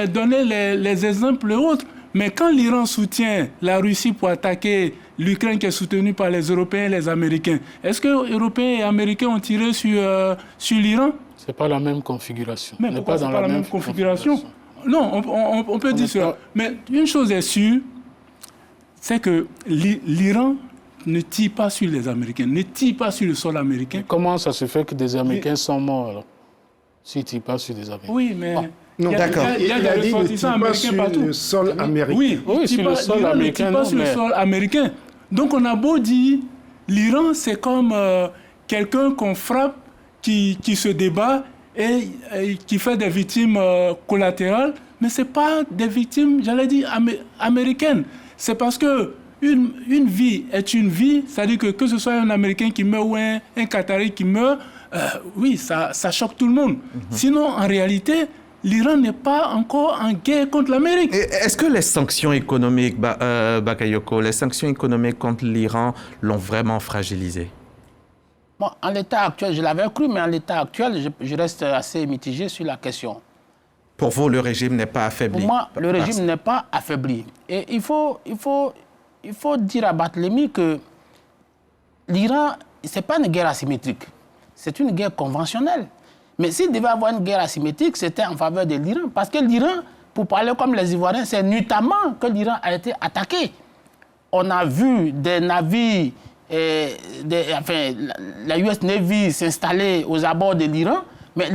donner les exemples autres. Mais quand l'Iran soutient la Russie pour attaquer l'Ukraine qui est soutenue par les Européens et les Américains, est-ce que Européens et Américains ont tiré sur l'Iran? Ce n'est pas la même configuration. Mais pourquoi ce n'est pas la même configuration? Non, on peut dire cela. Mais une chose est sûre, c'est que l'Iran ne tire pas sur les Américains, ne tire pas sur le sol américain. Mais comment ça se fait que des Américains sont morts alors? S'ils ne tirent pas sur des Américains. Oui, mais... Non, d'accord. Il a dit qu'il ne tire pas sur le sol américain. Oui, sur le sol américain. Pas sur le sol américain. Donc on a beau dire, l'Iran c'est comme quelqu'un qu'on frappe, qui se débat et qui fait des victimes collatérales, mais ce n'est pas des victimes, j'allais dire, américaines. C'est parce que une vie est une vie, c'est-à-dire que ce soit un Américain qui meurt ou un Qatari qui meurt, oui, ça choque tout le monde. Sinon, en réalité, l'Iran n'est pas encore en guerre contre l'Amérique. Est-ce que les sanctions économiques, Bakayoko, les sanctions économiques contre l'Iran l'ont vraiment fragilisé? Bon, en l'état actuel, je l'avais cru, mais en l'état actuel, je reste assez mitigé sur la question. Pour vous, le régime n'est pas affaibli? Pour moi, le régime n'est pas affaibli. Et il faut dire à Barthélemy que l'Iran, ce n'est pas une guerre asymétrique. C'est une guerre conventionnelle. Mais s'il devait avoir une guerre asymétrique, c'était en faveur de l'Iran. Parce que l'Iran, pour parler comme les Ivoiriens, c'est nuitamment que l'Iran a été attaqué. On a vu des navires, la US Navy s'installer aux abords de l'Iran, mais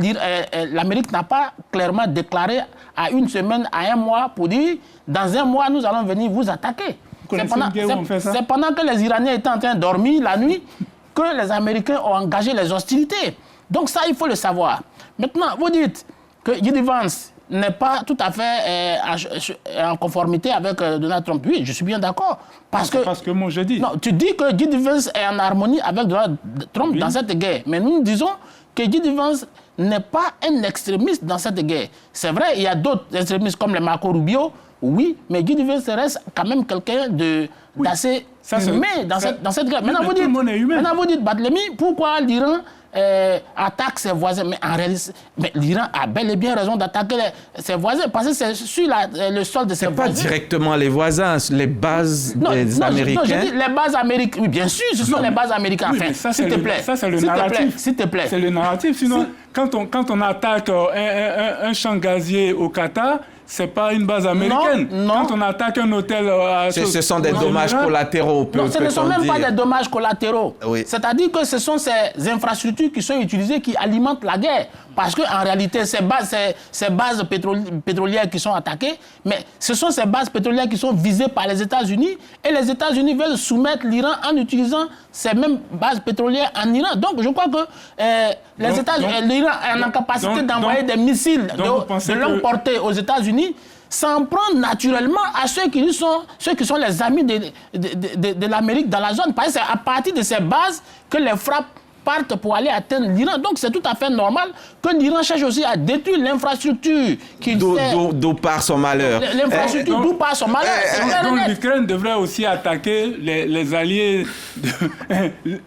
l'Amérique n'a pas clairement déclaré à une semaine, à un mois, pour dire dans un mois, nous allons venir vous attaquer. C'est pendant que les Iraniens étaient en train de dormir la nuit que les Américains ont engagé les hostilités. Donc ça, il faut le savoir. Maintenant, vous dites que J.D. Vance n'est pas tout à fait en conformité avec Donald Trump. Oui, je suis bien d'accord. Parce que moi, je dis. Non, tu dis que J.D. Vance est en harmonie avec Donald Trump dans cette guerre. Mais nous disons que J.D. Vance n'est pas un extrémiste dans cette guerre. C'est vrai, il y a d'autres extrémistes comme les Marco Rubio, oui, mais J.D. Vance reste quand même quelqu'un d'assez humain dans cette guerre. Maintenant, vous dites, Barthélemy, pourquoi l'Iran attaque ses voisins? Mais en réalité, l'Iran a bel et bien raison d'attaquer ses voisins parce que c'est sur le sol de ses voisins. Pas directement les voisins, les bases des Américains. Non, je dis les bases américaines. Oui, bien sûr, ce sont les bases américaines. Oui, enfin, s'il te plaît. Ça, c'est le narratif. S'il te plaît. C'est le narratif. Sinon, quand on attaque un champ gazier au Qatar, c'est pas une base américaine. Non. Quand on attaque un hôtel... ce sont des dommages collatéraux. Non, ce ne sont même pas des dommages collatéraux. Oui. C'est-à-dire que ce sont ces infrastructures qui sont utilisées qui alimentent la guerre. Parce qu'en réalité, ces bases pétrolières qui sont attaquées, mais ce sont ces bases pétrolières qui sont visées par les États-Unis et les États-Unis veulent soumettre l'Iran en utilisant ces mêmes bases pétrolières en Iran. Donc, je crois que l'Iran est en capacité d'envoyer des missiles de longue portée aux États-Unis s'en prendre naturellement à ceux qui sont les amis de l'Amérique dans la zone. Parce que c'est à partir de ces bases que les frappes partent pour aller atteindre l'Iran. Donc c'est tout à fait normal que l'Iran cherche aussi à détruire l'infrastructure d'où part son malheur. L'infrastructure d'où part son malheur. Donc l'Ukraine devrait aussi attaquer les alliés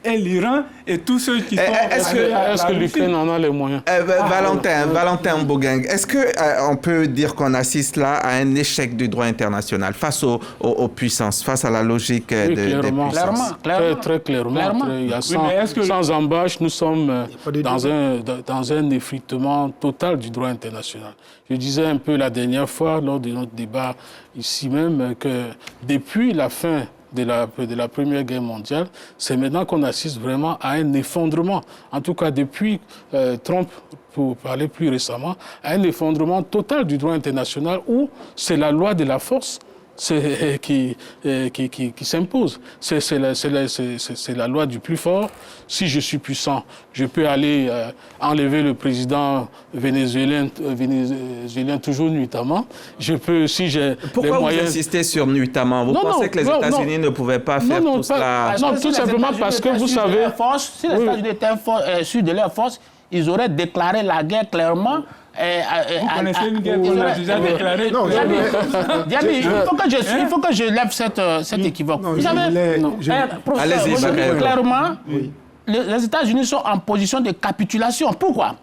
et l'Iran et tous ceux qui sont... Est-ce que l'Ukraine en a les moyens? Valentin Mbogang, est-ce qu'on peut dire qu'on assiste là à un échec du droit international face aux puissances, face à la logique des puissances? Clairement. Très clairement. Il y a sans embâche, nous sommes dans un effritement total du droit international. Je disais un peu la dernière fois, lors de notre débat ici même, que depuis la fin de la Première Guerre mondiale, c'est maintenant qu'on assiste vraiment à un effondrement. En tout cas, depuis Trump, pour parler plus récemment, à un effondrement total du droit international où c'est la loi de la force qui s'impose. C'est la loi du plus fort. Si je suis puissant, je peux aller enlever le président vénézuélien toujours nuitamment. Je peux, si j'ai Pourquoi les moyens... vous insistez sur nuitamment? Vous pensez que les États-Unis ne pouvaient pas faire tout cela? Non, tout simplement parce que vous savez... Si les États-Unis étaient sûrs de leur force, ils auraient déclaré la guerre clairement. Vous connaissez une guerre qu'on a déjà déclarée? Diaby, il faut que je lève cet équivoque. Vous savez, allez-y, clairement, les États-Unis sont en position de capitulation. Pourquoi?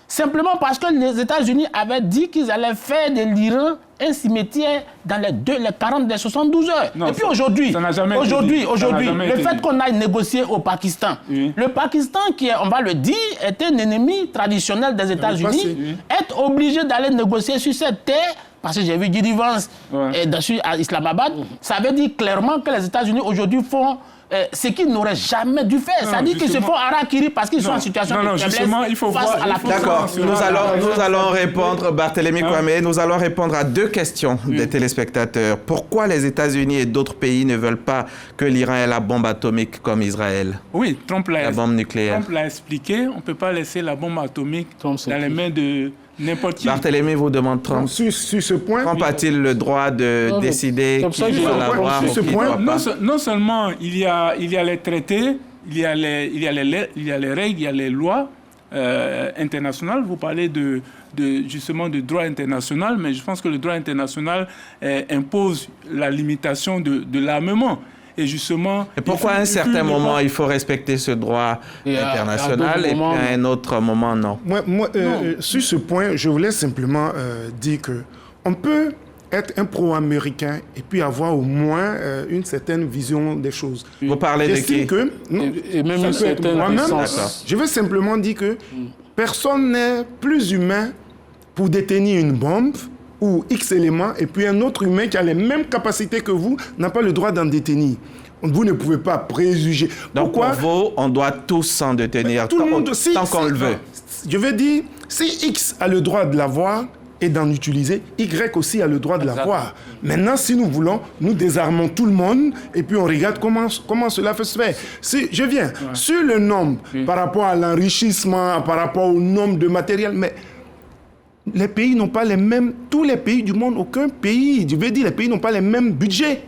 Simplement parce que les États-Unis avaient dit qu'ils allaient faire de l'Iran un cimetière dans les 40, les 72 heures. Non, et puis aujourd'hui, le fait qu'on aille négocier au Pakistan, le Pakistan qui est, on va le dire, est un ennemi traditionnel des États-Unis, être obligé d'aller négocier sur cette terre, parce que j'ai vu J.D. Vance dessus à Islamabad, ça veut dire clairement que les États-Unis aujourd'hui font ce qu'ils n'auraient jamais dû faire. Ça dit qu'ils se font harakiri parce qu'ils sont en situation de faiblesse face à la puissance. D'accord, nous allons répondre, Barthélemy Kwame, nous allons répondre à deux questions des téléspectateurs. Pourquoi les États-Unis et d'autres pays ne veulent pas que l'Iran ait la bombe atomique comme Israël? Oui, la bombe nucléaire. Trump l'a expliqué, on ne peut pas laisser la bombe atomique dans les mains de n'importe qui. Barthélemy vous demande Trump. Sur ce point... Trump a-t-il le droit de décider qui doit l'avoir ou qui ne doit pas? Non seulement il y a les traités, il y a les règles, il y a les lois internationales. Vous parlez justement de droit international, mais je pense que le droit international impose la limitation de l'armement. Et justement... Et pourquoi à un certain moment, il faut respecter ce droit international et puis à un autre moment, non? Sur ce point, je voulais simplement dire qu'on peut être un pro-américain et puis avoir au moins une certaine vision des choses. Vous parlez de qui? Et même une certaine puissance. Je veux simplement dire que personne n'est plus humain pour détenir une bombe ou X éléments, et puis un autre humain qui a les mêmes capacités que vous n'a pas le droit d'en détenir. Vous ne pouvez pas préjuger. Donc pourquoi? Pour vous, on doit tous s'en détenir tant qu'on le veut. Je veux dire, si X a le droit de l'avoir et d'en utiliser, Y aussi a le droit de l'avoir. Maintenant, si nous voulons, nous désarmons tout le monde et puis on regarde comment cela peut se faire. Si, je viens sur le nombre, par rapport à l'enrichissement, par rapport au nombre de matériel, mais les pays n'ont pas les mêmes, tous les pays du monde, aucun pays, je veux dire, les pays n'ont pas les mêmes budgets.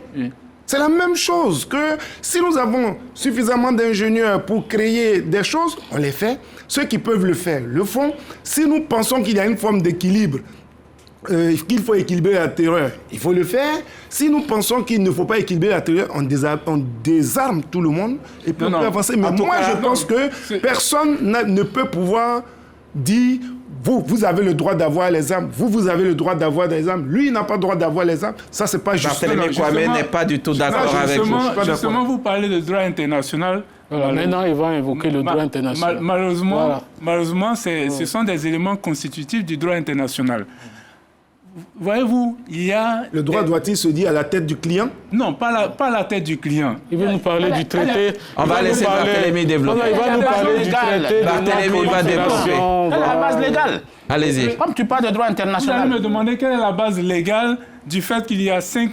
C'est la même chose que si nous avons suffisamment d'ingénieurs pour créer des choses, on les fait. Ceux qui peuvent le faire, le font. Si nous pensons qu'il y a une forme d'équilibre, qu'il faut équilibrer la terreur, il faut le faire. Si nous pensons qu'il ne faut pas équilibrer la terreur, on désarme tout le monde et puis on peut avancer. Mais moi, je pense que personne ne peut pouvoir dire... Vous avez le droit d'avoir les armes. Vous avez le droit d'avoir des armes. Lui, il n'a pas le droit d'avoir les armes. Ça, c'est pas juste. Barthélémy Kwame n'est pas du tout d'accord avec vous. Justement, vous parlez de droit international. Voilà, maintenant, il va invoquer le droit international. Malheureusement, ce sont des éléments constitutifs du droit international. Voyez-vous, il y a... Le droit doit-il se dire à la tête du client? Non, pas la tête du client. Il veut nous parler du traité. On va laisser Barthélémy développer. Il va nous parler du traité. Barthélémy va développer. Quelle est la base légale? Allez-y. Comme tu parles de droit international. Vous allez me demander quelle est la base légale du fait qu'il y a 5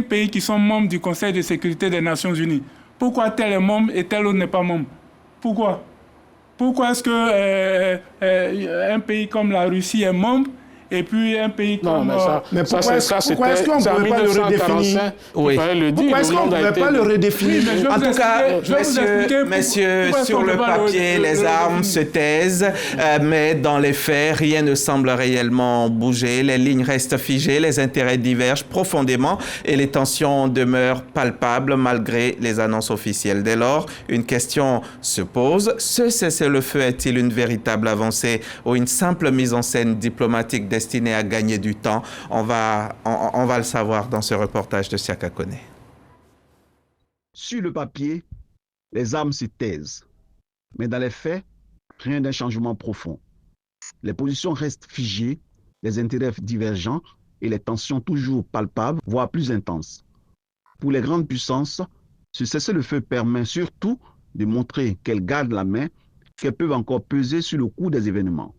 pays qui sont membres du Conseil de sécurité des Nations Unies. Pourquoi tel est membre et tel autre n'est pas membre? Pourquoi? Pourquoi est-ce qu'un pays comme la Russie est membre et puis un pays comme... Mais pourquoi est-ce qu'on ne pourrait pas le redéfinir? Oui. Pourquoi est-ce qu'on ne pourrait pas le redéfinir? En tout cas, messieurs, sur le papier, les armes se taisent, mais dans les faits, rien ne semble réellement bouger. Les lignes restent figées, les intérêts divergent profondément et les tensions demeurent palpables malgré les annonces officielles. Dès lors, une question se pose. Ce cessez-le-feu est-il une véritable avancée ou une simple mise en scène diplomatique destinée à gagner du temps? On va le savoir dans ce reportage de Siaka Kone. Sur le papier, les armes se taisent. Mais dans les faits, rien d'un changement profond. Les positions restent figées, les intérêts divergents et les tensions toujours palpables, voire plus intenses. Pour les grandes puissances, ce cessez-le-feu permet surtout de montrer qu'elles gardent la main, qu'elles peuvent encore peser sur le cours des événements.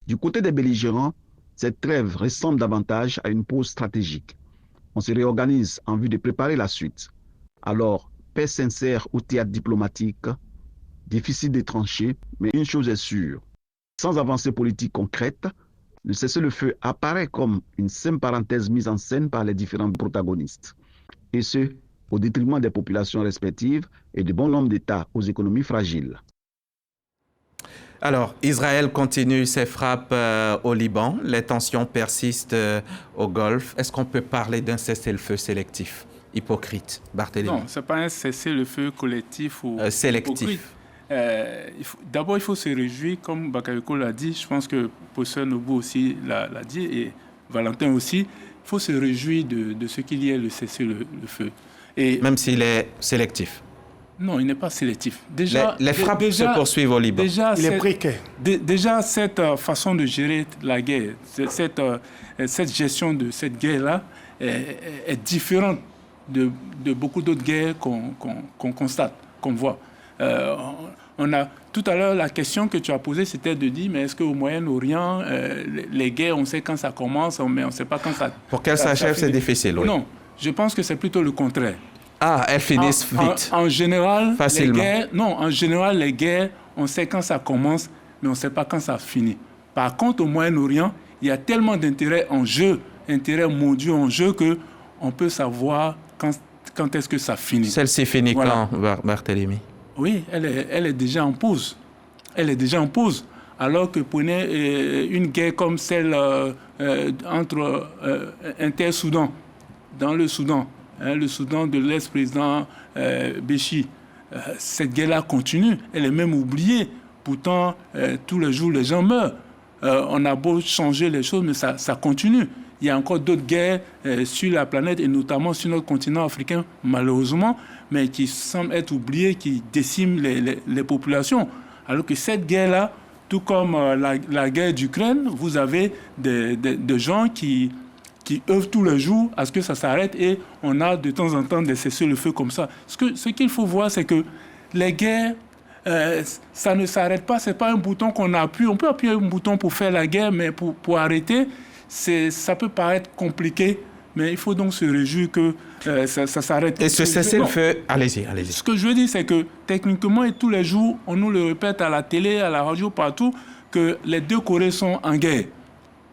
Du côté des belligérants, cette trêve ressemble davantage à une pause stratégique. On se réorganise en vue de préparer la suite. Alors, paix sincère au théâtre diplomatique, difficile de trancher, mais une chose est sûre. Sans avancée politique concrète, le cessez-le-feu apparaît comme une simple parenthèse mise en scène par les différents protagonistes. Et ce, au détriment des populations respectives et de bon nombre d'États aux économies fragiles. Alors, Israël continue ses frappes au Liban. Les tensions persistent au Golfe. Est-ce qu'on peut parler d'un cessez-le-feu sélectif? Hypocrite, Barthélémy. Non, ce n'est pas un cessez-le-feu collectif ou sélectif. D'abord, il faut se réjouir, comme Bakayoko l'a dit, je pense que Professeur Nobu aussi l'a dit, et Valentin aussi, il faut se réjouir de ce qu'il y ait le cessez-le-feu. Même s'il est sélectif? Non, il n'est pas sélectif. Déjà, les frappes se poursuivent au Liban. Il est précaire. Déjà, cette façon de gérer la guerre, cette gestion de cette guerre-là est différente de beaucoup d'autres guerres qu'on constate, qu'on voit. Tout à l'heure, la question que tu as posée, c'était de dire, mais est-ce qu'au Moyen-Orient, les guerres, on sait quand ça commence, mais on ne sait pas quand ça... Pour qu'elles s'achèvent, c'est difficile, oui. Non, je pense que c'est plutôt le contraire. Ah, elles finissent vite. En général, facilement. En général, les guerres, on sait quand ça commence, mais on ne sait pas quand ça finit. Par contre, au Moyen-Orient, il y a tellement d'intérêts en jeu, intérêts mondiaux en jeu, qu'on peut savoir quand est-ce que ça finit. Celle-ci finit quand, Barthélémy? Oui, elle est déjà en pause. Elle est déjà en pause. Alors que prenez une guerre comme celle entre Inter-Soudan, dans le Soudan, le Soudan de l'ex-président Béchi. Cette guerre-là continue, elle est même oubliée. Pourtant, tous les jours, les gens meurent. On a beau changer les choses, mais ça continue. Il y a encore d'autres guerres sur la planète, et notamment sur notre continent africain, malheureusement, mais qui semblent être oubliées, qui déciment les populations. Alors que cette guerre-là, tout comme la guerre d'Ukraine, vous avez des gens qui œuvrent tous les jours à ce que ça s'arrête, et on a de temps en temps des cessez-le-feu comme ça. Ce qu'il faut voir, c'est que les guerres, ça ne s'arrête pas. Ce n'est pas un bouton qu'on appuie. On peut appuyer un bouton pour faire la guerre, mais pour arrêter, ça peut paraître compliqué. Mais il faut donc se réjouir que ça s'arrête. Et ce cessez-le-feu, allez-y. Ce que je veux dire, c'est que techniquement, et tous les jours, on nous le répète à la télé, à la radio, partout, que les deux Corées sont en guerre.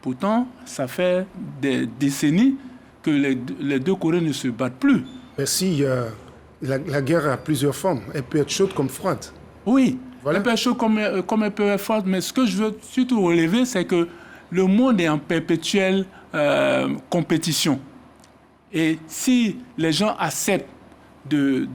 Pourtant, ça fait des décennies que les deux Corées ne se battent plus. Mais si la guerre a plusieurs formes, elle peut être chaude comme froide. Oui, voilà. Elle peut être chaude comme elle peut être froide, mais ce que je veux surtout relever, c'est que le monde est en perpétuelle compétition. Et si les gens acceptent de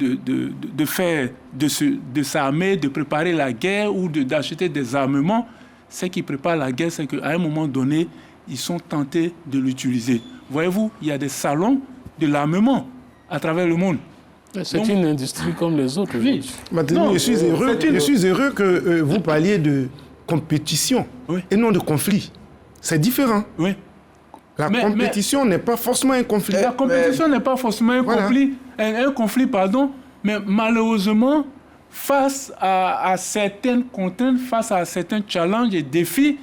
s'armer, de préparer la guerre ou d'acheter des armements, c'est qu'ils préparent la guerre, c'est qu'à un moment donné, ils sont tentés de l'utiliser. Voyez-vous, il y a des salons de l'armement à travers le monde. C'est une industrie comme les autres. Oui. Maintenant, je suis heureux que vous parliez de compétition et non de conflit. C'est différent. Oui. La compétition n'est pas forcément un conflit. La compétition n'est pas forcément un conflit, mais malheureusement, face à certaines contraintes, face à certains challenges et défis,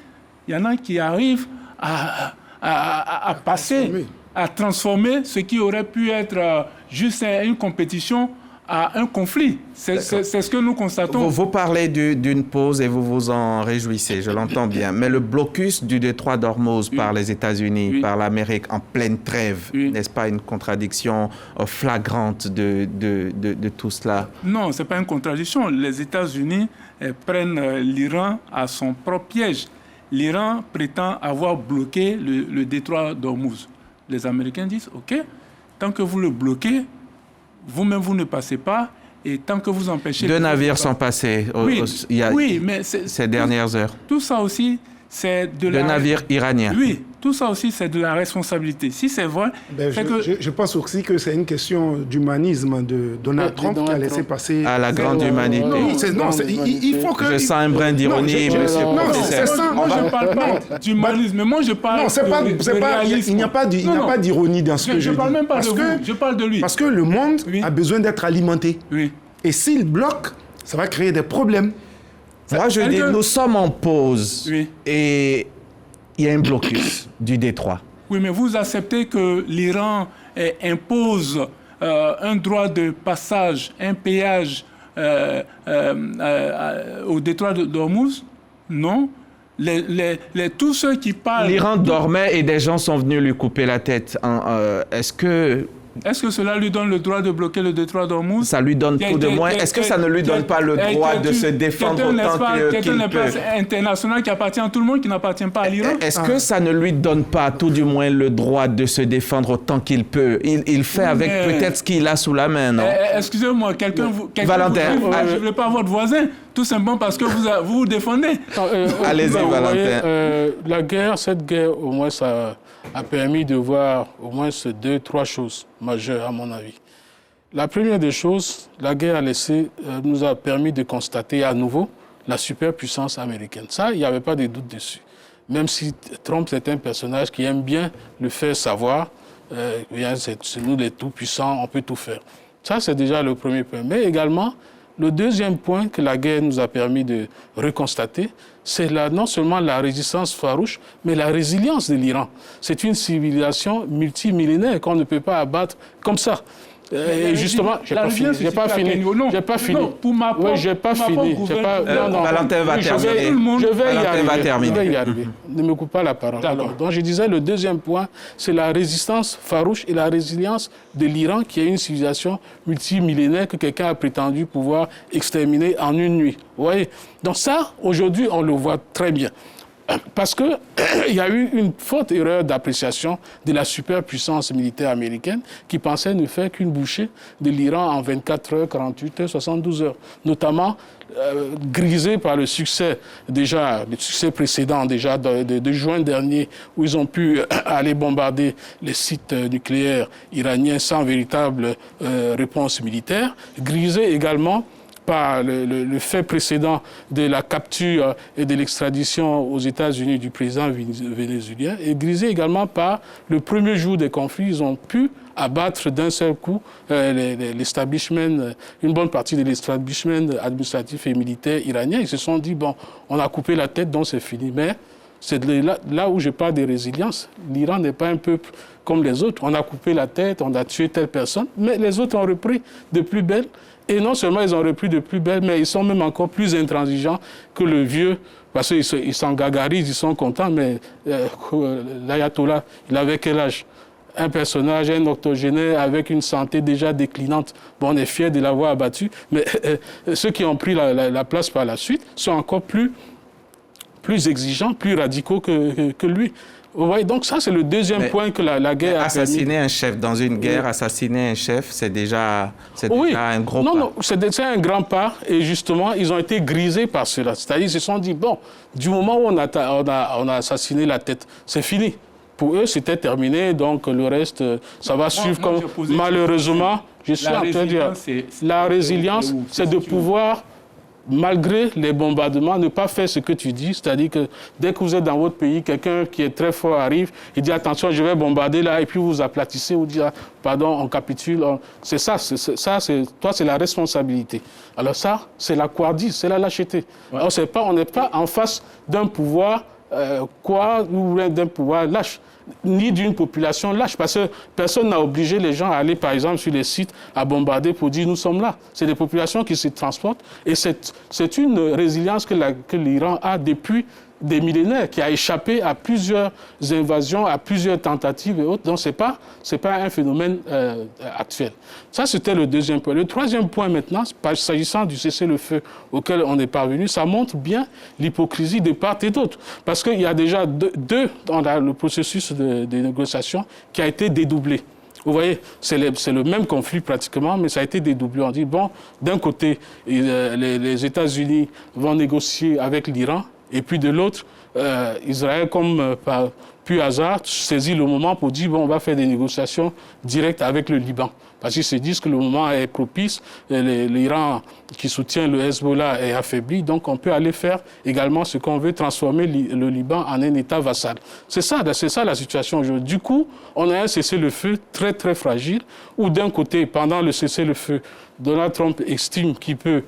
il y en a qui arrivent à passer, à transformer ce qui aurait pu être juste une compétition à un conflit. C'est ce que nous constatons. Vous parlez d'une pause et vous vous en réjouissez, je l'entends bien. Mais le blocus du détroit d'Ormuz par les États-Unis, par l'Amérique en pleine trêve, n'est-ce pas une contradiction flagrante de tout cela? Non, ce n'est pas une contradiction. Les États-Unis prennent l'Iran à son propre piège. L'Iran prétend avoir bloqué le détroit d'Ormuz. Les Américains disent, OK, tant que vous le bloquez, vous-même, vous ne passez pas, et tant que vous empêchez... 2 navires sont passés mais ces dernières heures. Tout ça aussi, c'est de la... 2 navires iraniens. Oui, tout ça aussi, c'est de la responsabilité. Si c'est vrai... Je pense aussi que c'est une question d'humanisme de Donald Trump qui a laissé passer... À la grande humanité. Il faut que... Je sens un brin d'ironie, monsieur le professeur. Moi, je ne parle pas d'humanisme, mais moi, je parle de réalisme. Il n'y a pas d'ironie dans ce que je dis. Je ne parle même pas de vous, je parle de lui. Parce que le monde a besoin d'être alimenté. Oui. Et s'il bloque, ça va créer des problèmes. Moi, je dis, nous sommes en pause et il y a un blocus du détroit. Oui, mais vous acceptez que l'Iran impose un droit de passage, un péage au détroit d'Ormuz? Non. Tous ceux qui parlent... L'Iran dormait et des gens sont venus lui couper la tête. Est-ce que cela lui donne le droit de bloquer le détroit d'Ormuz? Ça lui donne tout de moins. Est-ce que ça ne lui donne pas le droit de se défendre autant qu'il peut? C'est un espace international qui appartient à tout le monde, qui n'appartient pas à l'Iran. Est-ce que ça ne lui donne pas tout du moins le droit de se défendre autant qu'il peut? Il fait avec peut-être ce qu'il a sous la main, non? Excusez-moi, Valentin, je ne voulais pas votre voisin, tout simplement parce que vous vous défendez. Allez-y, Valentin. La guerre, cette guerre, au moins, ça a permis de voir au moins 2-3 choses majeures, à mon avis. La première des choses, la guerre nous a permis de constater à nouveau la superpuissance américaine. Ça, il n'y avait pas de doute dessus. Même si Trump est un personnage qui aime bien le faire savoir, c'est nous les tout-puissants, on peut tout faire. Ça, c'est déjà le premier point. Mais également, le deuxième point que la guerre nous a permis de reconstater, c'est non seulement la résistance farouche, mais la résilience de l'Iran. C'est une civilisation multimillénaire qu'on ne peut pas abattre comme ça. Et justement, j'ai pas fini. Pour ma part, j'ai pas fini. Valentin va terminer. Je vais y arriver. Ne me coupe pas la parole. Alors, donc je disais, le deuxième point, c'est la résistance farouche et la résilience de l'Iran, qui est une civilisation multimillénaire que quelqu'un a prétendu pouvoir exterminer en une nuit. Vous voyez? Donc ça, aujourd'hui, on le voit très bien. Parce qu'il y a eu une forte erreur d'appréciation de la superpuissance militaire américaine qui pensait ne faire qu'une bouchée de l'Iran en 24 heures, 48 heures, 72 heures. Notamment grisé par le succès précédent déjà de juin dernier, où ils ont pu aller bombarder les sites nucléaires iraniens sans véritable réponse militaire. Grisé également par le fait précédent de la capture et de l'extradition aux États-Unis du président vénézuélien, et grisé également par le premier jour des conflits. Ils ont pu abattre d'un seul coup l'establishment, une bonne partie de l'establishment administratif et militaire iranien. Ils se sont dit, bon, on a coupé la tête, donc c'est fini. Mais c'est là où je parle de résilience. L'Iran n'est pas un peuple comme les autres. On a coupé la tête, on a tué telle personne, mais les autres ont repris de plus belle. Et non seulement ils ont repris de plus belle, mais ils sont même encore plus intransigeants que le vieux, parce qu'ils s'en gagarisent, ils sont contents, mais l'ayatollah, il avait quel âge? Un personnage, un octogénaire avec une santé déjà déclinante. Bon, on est fiers de l'avoir abattu, mais ceux qui ont pris la place par la suite sont encore plus exigeants, plus radicaux que lui. Vous voyez, donc ça, c'est le deuxième point que la guerre a assassiner un chef dans une guerre, assassiner un chef, c'est déjà un gros pas. Non, c'est déjà un grand pas. Et justement, ils ont été grisés par cela. C'est-à-dire, ils se sont dit, bon, du moment où on a assassiné la tête, c'est fini. Pour eux, c'était terminé. Donc, le reste, ça va suivre comme... Malheureusement, je suis en train de dire, la résilience, c'est de pouvoir... malgré les bombardements, ne pas faire ce que tu dis. C'est-à-dire que dès que vous êtes dans votre pays, quelqu'un qui est très fort arrive, il dit attention, je vais bombarder là, et puis vous aplatissez, vous dites pardon, on capitule. C'est ça, toi, c'est la responsabilité. Alors ça, c'est la couardise, c'est la lâcheté. Ouais. On n'est pas en face d'un pouvoir ou d'un pouvoir lâche, ni d'une population lâche, parce que personne n'a obligé les gens à aller, par exemple, sur les sites, à bombarder pour dire « nous sommes là ». C'est des populations qui se transportent, et c'est une résilience que l'Iran a depuis des millénaires, qui a échappé à plusieurs invasions, à plusieurs tentatives et autres. Donc, ce n'est pas un phénomène actuel. Ça, c'était le deuxième point. Le troisième point maintenant, s'agissant du cessez-le-feu auquel on est parvenu, ça montre bien l'hypocrisie de part et d'autre. Parce qu'il y a déjà on a le processus de négociation qui a été dédoublé. Vous voyez, c'est le même conflit pratiquement, mais ça a été dédoublé. On dit, bon, d'un côté, les États-Unis vont négocier avec l'Iran, et puis de l'autre, Israël, comme par pur hasard, saisit le moment pour dire, bon, on va faire des négociations directes avec le Liban. Parce qu'ils se disent que le moment est propice, l'Iran qui soutient le Hezbollah est affaibli, donc on peut aller faire également ce qu'on veut, transformer le Liban en un État vassal. C'est ça la situation aujourd'hui. Du coup, on a un cessez-le-feu très très fragile, où d'un côté, pendant le cessez-le-feu, Donald Trump estime qu'il peut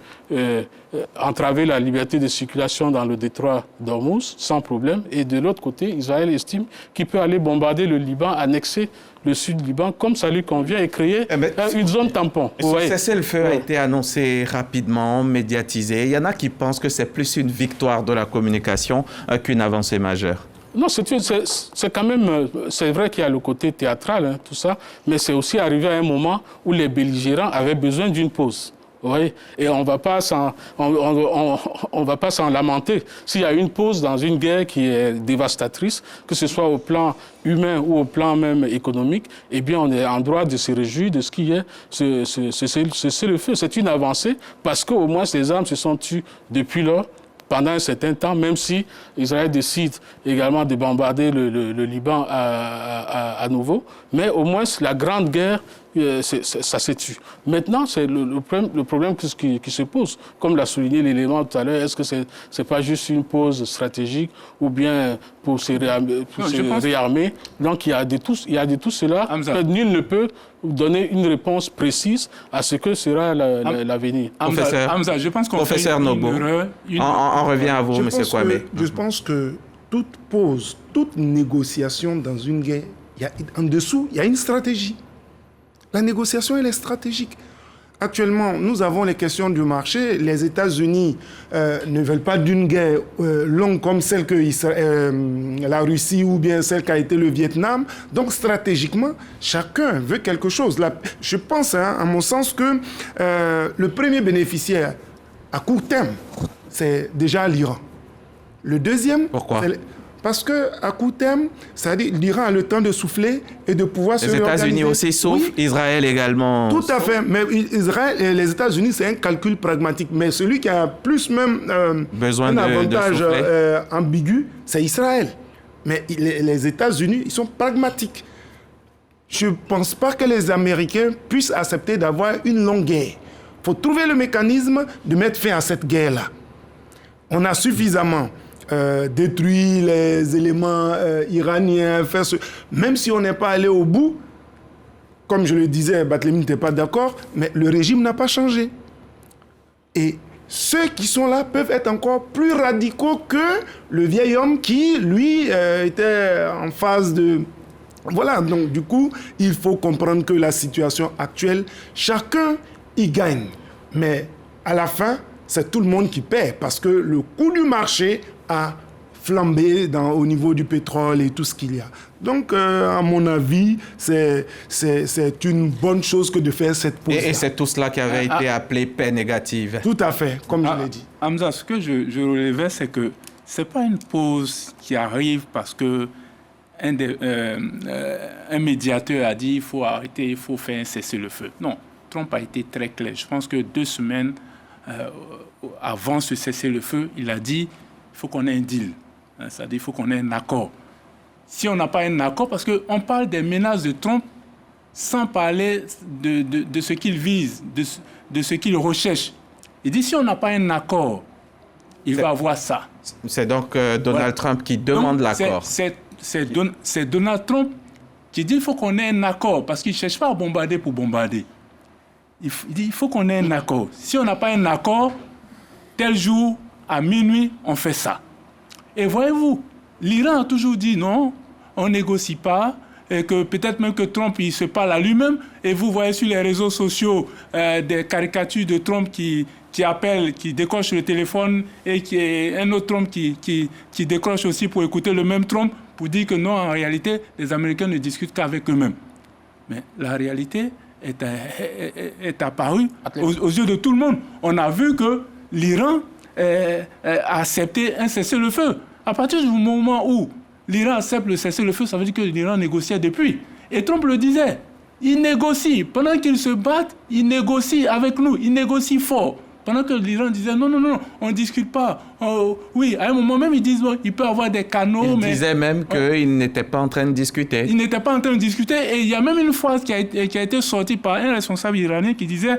entraver la liberté de circulation dans le détroit d'Ormuz sans problème, et de l'autre côté, Israël estime qu'il peut aller bombarder le Liban, annexer le sud du Liban comme ça lui convient et créer une zone tampon. Ce cessez-le-feu a été annoncé rapidement, médiatisé. Il y en a qui pensent que c'est plus une victoire de la communication qu'une avancée majeure. Non, c'est quand même... C'est vrai qu'il y a le côté théâtral, tout ça, mais c'est aussi arrivé à un moment où les belligérants avaient besoin d'une pause. Oui, et on ne va pas s'en lamenter. S'il y a une pause dans une guerre qui est dévastatrice, que ce soit au plan humain ou au plan même économique, eh bien, on est en droit de se réjouir de ce qui est le feu. C'est une avancée parce qu'au moins, les armes se sont tues depuis lors, pendant un certain temps, même si Israël décide également de bombarder le Liban à nouveau. Mais au moins, la grande guerre, ça s'est tué. Maintenant, c'est le problème qui se pose. Comme l'a souligné l'élément tout à l'heure, est-ce que c'est pas juste une pause stratégique ou bien pour se réarmer? Donc, il y a de tout cela. Nul ne peut donner une réponse précise à ce que sera l'avenir. Hamza, je pense qu'on Professeur Nobo, on revient à vous, M. Kwame. Je pense que toute pause, toute négociation dans une guerre, en dessous, il y a une stratégie. La négociation, elle est stratégique. Actuellement, nous avons les questions du marché. Les États-Unis ne veulent pas d'une guerre longue comme celle que la Russie ou bien celle qu'a été le Vietnam. Donc, stratégiquement, chacun veut quelque chose. Là, je pense, à mon sens, que le premier bénéficiaire à court terme, c'est déjà l'Iran. Le deuxième... Pourquoi? Parce qu'à court terme, c'est-à-dire l'Iran a le temps de souffler et de pouvoir se réorganiser. Les États-Unis aussi souffrent, oui. Israël également. Tout à fait. Mais Israël et les États-Unis, c'est un calcul pragmatique. Mais celui qui a plus même besoin un avantage de ambigu, c'est Israël. Mais les États-Unis, ils sont pragmatiques. Je ne pense pas que les Américains puissent accepter d'avoir une longue guerre. Il faut trouver le mécanisme de mettre fin à cette guerre-là. On a suffisamment détruit les éléments iraniens, même si on n'est pas allé au bout, comme je le disais, Barthélemy n'était pas d'accord, mais le régime n'a pas changé. Et ceux qui sont là peuvent être encore plus radicaux que le vieil homme qui, lui, était en phase de... Voilà, donc du coup, il faut comprendre que la situation actuelle, chacun y gagne. Mais à la fin, c'est tout le monde qui paie parce que le coût du marché a flambé au niveau du pétrole et tout ce qu'il y a. Donc, à mon avis, c'est une bonne chose que de faire cette pause. Et c'est tout cela qui avait été appelé paix négative. Tout à fait, comme je l'ai dit. Hamza, ce que je relevais, c'est que ce n'est pas une pause qui arrive parce que un médiateur a dit il faut arrêter, il faut faire un cessez-le-feu. Non, Trump a été très clair. Je pense que 2 semaines avant ce cessez-le-feu, il a dit il faut qu'on ait un deal. C'est-à-dire il faut qu'on ait un accord. Si on n'a pas un accord, parce qu'on parle des menaces de Trump sans parler de ce qu'il vise, de ce qu'il recherche. Il dit si on n'a pas un accord, il va avoir ça. C'est donc Donald Trump qui demande l'accord. C'est Donald Trump qui dit qu'il faut qu'on ait un accord, parce qu'il ne cherche pas à bombarder pour bombarder. Il dit qu'il faut qu'on ait un accord. Si on n'a pas un accord, tel jour, à minuit, on fait ça. Et voyez-vous, l'Iran a toujours dit non, on ne négocie pas, et que peut-être même que Trump, il se parle à lui-même. Et vous voyez sur les réseaux sociaux des caricatures de Trump qui appelle, qui décroche le téléphone, et qui est un autre Trump qui décroche aussi pour écouter le même Trump, pour dire que non, en réalité, les Américains ne discutent qu'avec eux-mêmes. Mais la réalité est apparue aux yeux de tout le monde. On a vu que l'Iran a accepté un cessez-le-feu. À partir du moment où l'Iran accepte le cessez-le-feu, ça veut dire que l'Iran négociait depuis. Et Trump le disait, il négocie. Pendant qu'ils se battent, il négocie avec nous, il négocie fort. Pendant que l'Iran disait non, on ne discute pas. Oui, à un moment même, ils disent il peut y avoir des canaux. Il disait même qu'il n'était pas en train de discuter. Il n'était pas en train de discuter. Et il y a même une phrase qui a été sortie par un responsable iranien qui disait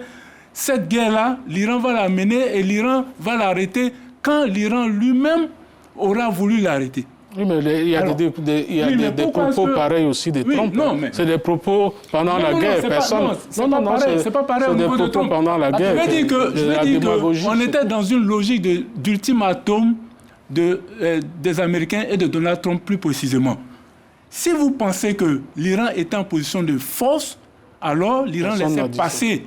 cette guerre-là, l'Iran va la mener et l'Iran va l'arrêter quand l'Iran lui-même aura voulu l'arrêter. Oui, mais il y a des propos pareils aussi de Trump. C'est des propos pendant la guerre. C'est pas pareil au niveau de Trump. Pendant la guerre. Je veux dire qu'on était dans une logique d'ultimatum des Américains et de Donald Trump plus précisément. Si vous pensez que l'Iran est en position de force, alors l'Iran laissait passer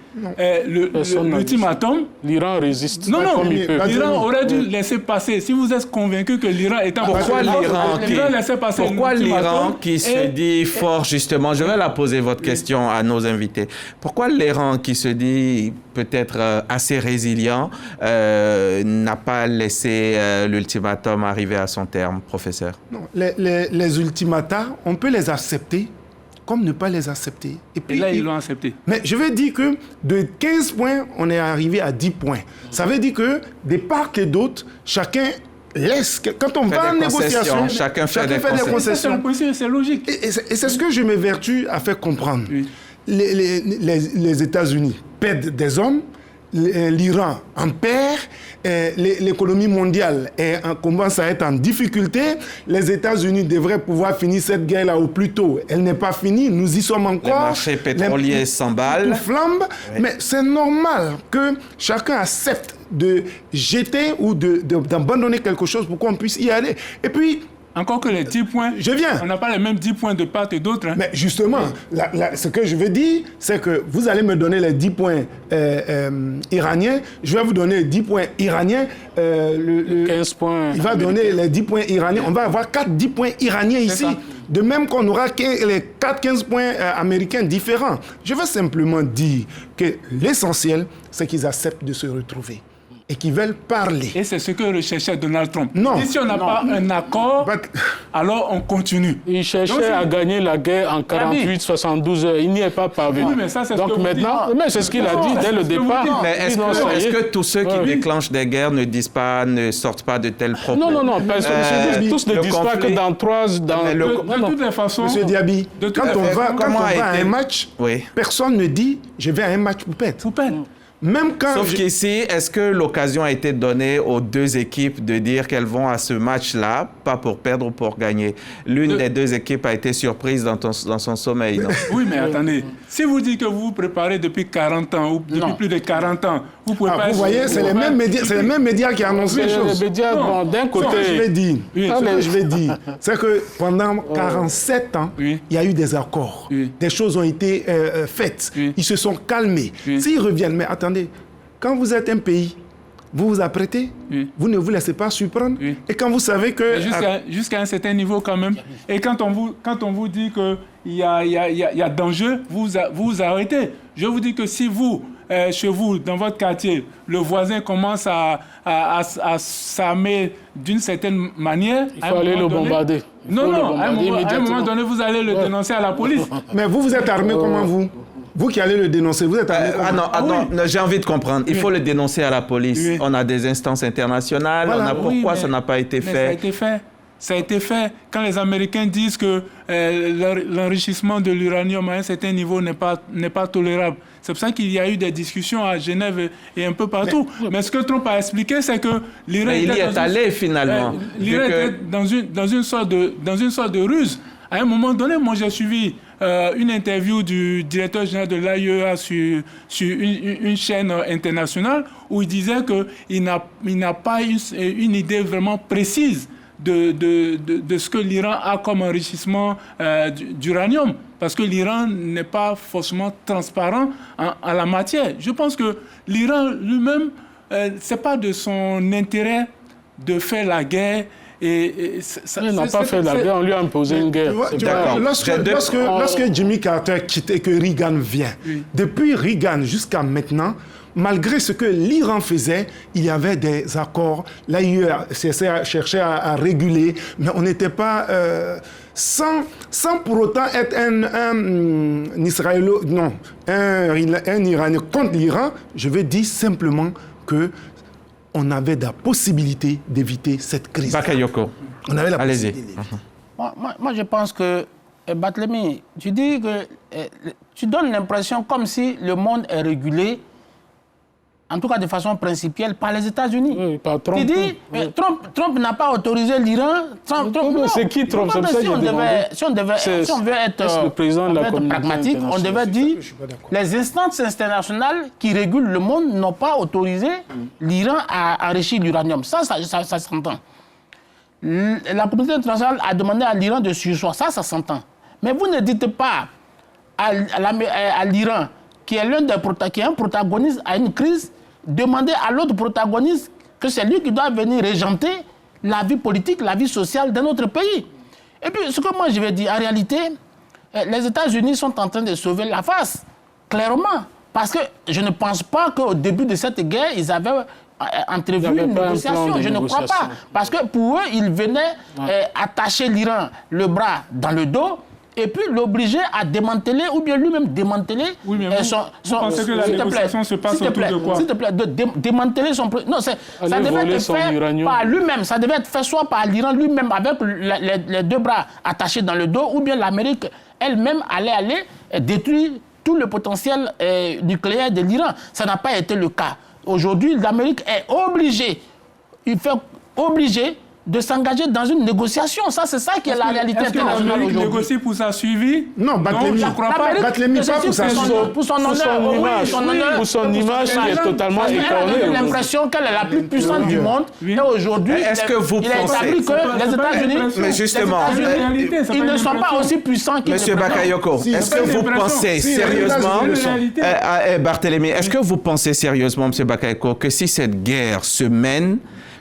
l'ultimatum. L'Iran résiste. Non, l'Iran aurait dû laisser passer. Si vous êtes convaincu que l'Iran est en position de force, pourquoi l'Iran qui se dit fort, justement, je vais la poser votre question à nos invités. Pourquoi l'Iran qui se dit peut-être assez résilient n'a pas laissé l'ultimatum arriver à son terme, professeur? Non, les ultimatas, on peut les accepter comme ne pas les accepter. Et là, ils l'ont accepté. Mais je veux dire que de 15 points, on est arrivé à 10 points. Ça veut dire que, de part et d'autre, chacun laisse... Quand on va en négociation, chacun fait des concessions. C'est logique. Et c'est ce que je m'évertue à faire comprendre. Oui. Les États-Unis perdent des hommes, l'Iran en perd, l'économie mondiale commence à être en difficulté. Les États-Unis devraient pouvoir finir cette guerre-là au plus tôt. Elle n'est pas finie, nous y sommes encore. Les marchés pétroliers s'emballent. Tout flambe, oui. Mais c'est normal que chacun accepte de jeter ou d'abandonner quelque chose pour qu'on puisse y aller. Et puis, encore que les 10 points, on n'a pas les mêmes 10 points de part et d'autre. Hein. Mais justement, ce que je veux dire, c'est que vous allez me donner les 10 points iraniens, je vais vous donner les 10 points iraniens. 15 points. Il va donner les 10 points iraniens. On va avoir 10 points iraniens ici. Ça. De même qu'on aura les 15 points américains différents. Je veux simplement dire que l'essentiel, c'est qu'ils acceptent de se retrouver. et qui veulent parler. Et c'est ce que recherchait Donald Trump. Non. Et si on n'a pas un accord, alors on continue. Il cherchait à gagner la guerre en 48, 72 heures. Il n'y est pas parvenu. Oui, mais ça, c'est ce Donc que vous maintenant, dites. mais c'est ce qu'il a dit dès le départ. Mais est-ce que tous ceux qui déclenchent des guerres ne sortent pas de tels propos? Non, parce que tous ne disent pas que dans 3... De toutes les façons... Monsieur Diaby, quand on va à un match, personne ne dit « je vais à un match poupette ». Même quand Sauf qu'ici, est-ce que l'occasion a été donnée aux deux équipes de dire qu'elles vont à ce match-là, pas pour perdre ou pour gagner? L'une des deux équipes a été surprise dans son sommeil, non? Oui, mais attendez. Si vous dites que vous vous préparez depuis 40 ans ou depuis plus de 40 ans, vous pouvez pas... Vous voyez, c'est les mêmes médias qui annoncent les choses. Les médias, d'un côté... Je l'ai dit. Je l'ai dit. C'est que pendant 47 ans, il y a eu des accords. Des choses ont été faites. Ils se sont calmés. S'ils reviennent, mais attendez, quand vous êtes un pays, vous vous apprêtez, vous ne vous laissez pas surprendre. Et quand vous savez que... Jusqu'à un certain niveau quand même. Et quand on vous dit qu'il y a danger, vous arrêtez. Je vous dis que si vous, chez vous, dans votre quartier, le voisin commence à s'armer d'une certaine manière... Il faut aller le bombarder. Non, à un moment donné, vous allez le dénoncer à la police. Mais vous êtes armé comment vous? Vous qui allez le dénoncer, vous êtes armé non, j'ai envie de comprendre. Il faut le dénoncer à la police. On a des instances internationales. Voilà. Pourquoi ça n'a pas été fait? Ça a été fait. Quand les Américains disent que l'enrichissement de l'uranium à un certain niveau n'est pas tolérable. C'est pour ça qu'il y a eu des discussions à Genève et un peu partout. Mais ce que Trump a expliqué, c'est que l'Iran est allé finalement. L'Iran était dans une sorte de ruse. À un moment donné, moi j'ai suivi une interview du directeur général de l'AIEA sur une chaîne internationale où il disait qu'il n'a pas une idée vraiment précise de ce que l'Iran a comme enrichissement d'uranium. Parce que l'Iran n'est pas forcément transparent en la matière. Je pense que l'Iran lui-même, ce n'est pas de son intérêt de faire la guerre. Il n'a pas fait la guerre, on lui a imposé une guerre. Lorsque Jimmy Carter quitte et que Reagan vient, depuis Reagan jusqu'à maintenant, malgré ce que l'Iran faisait, il y avait des accords. L'AIEA cherchait à réguler, mais on n'était pas... sans pour autant être un Israélo... Non, un Iranien contre l'Iran, je veux dire simplement que on avait la possibilité d'éviter cette crise. Bakayoko. On avait la possibilité d'éviter. Moi, je pense que, Barthélemy, tu dis que tu donnes l'impression comme si le monde est régulé, en tout cas de façon principielle, par les États-Unis. Oui, par Trump. Tu dis, Trump n'a pas autorisé l'Iran. C'est qui Trump? Si on veut être pragmatique, on devait dire les instances internationales qui régulent le monde n'ont pas autorisé l'Iran à enrichir l'uranium. Ça s'entend. La communauté internationale a demandé à l'Iran de surseoir. Ça s'entend. Mais vous ne dites pas à l'Iran, qui est un protagoniste à une crise, demander à l'autre protagoniste que c'est lui qui doit venir régenter la vie politique, la vie sociale de notre pays. Et puis, ce que moi je vais dire, en réalité, les États-Unis sont en train de sauver la face, clairement. Parce que je ne pense pas qu'au début de cette guerre, ils avaient entrevu une négociation. Je ne crois pas. Parce que pour eux, ils venaient attacher l'Iran le bras dans le dos et puis l'obliger à démanteler ou bien lui-même démanteler vous pensez que la négociation se passe autour de quoi? S'il te plaît, de démanteler son... Non, ça devait être fait par lui-même. Ça devait être fait soit par l'Iran lui-même avec les deux bras attachés dans le dos ou bien l'Amérique elle-même allait détruire tout le potentiel nucléaire de l'Iran. Ça n'a pas été le cas. Aujourd'hui, l'Amérique est obligée de s'engager dans une négociation. Ça, c'est ça qui est la réalité internationale aujourd'hui. Est-ce que l'Amérique négocie pour sa suivi? Non, Barthélemy, pas pour sa pour son honneur. Pour son image qui est totalement écornée. Elle a l'impression qu'elle est la plus puissante du monde. Et aujourd'hui, il est établi que les États-Unis, mais justement, ils ne sont pas aussi puissants qu'ils Monsieur Bakayoko, est-ce que vous pensez sérieusement, Barthélemy, est-ce que vous pensez sérieusement, Monsieur Bakayoko, que si cette guerre se mène,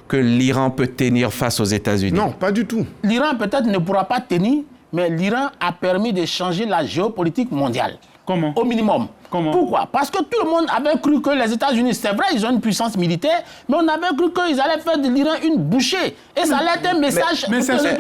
que l'Iran peut tenir face aux États-Unis? Non, pas du tout. L'Iran peut-être ne pourra pas tenir, mais l'Iran a permis de changer la géopolitique mondiale. Comment? Au minimum. Comment? Pourquoi? Parce que tout le monde avait cru que les États-Unis, c'est vrai, ils ont une puissance militaire, mais on avait cru qu'ils allaient faire de l'Iran une bouchée. Et ça allait être un message... Mais c'est ce qui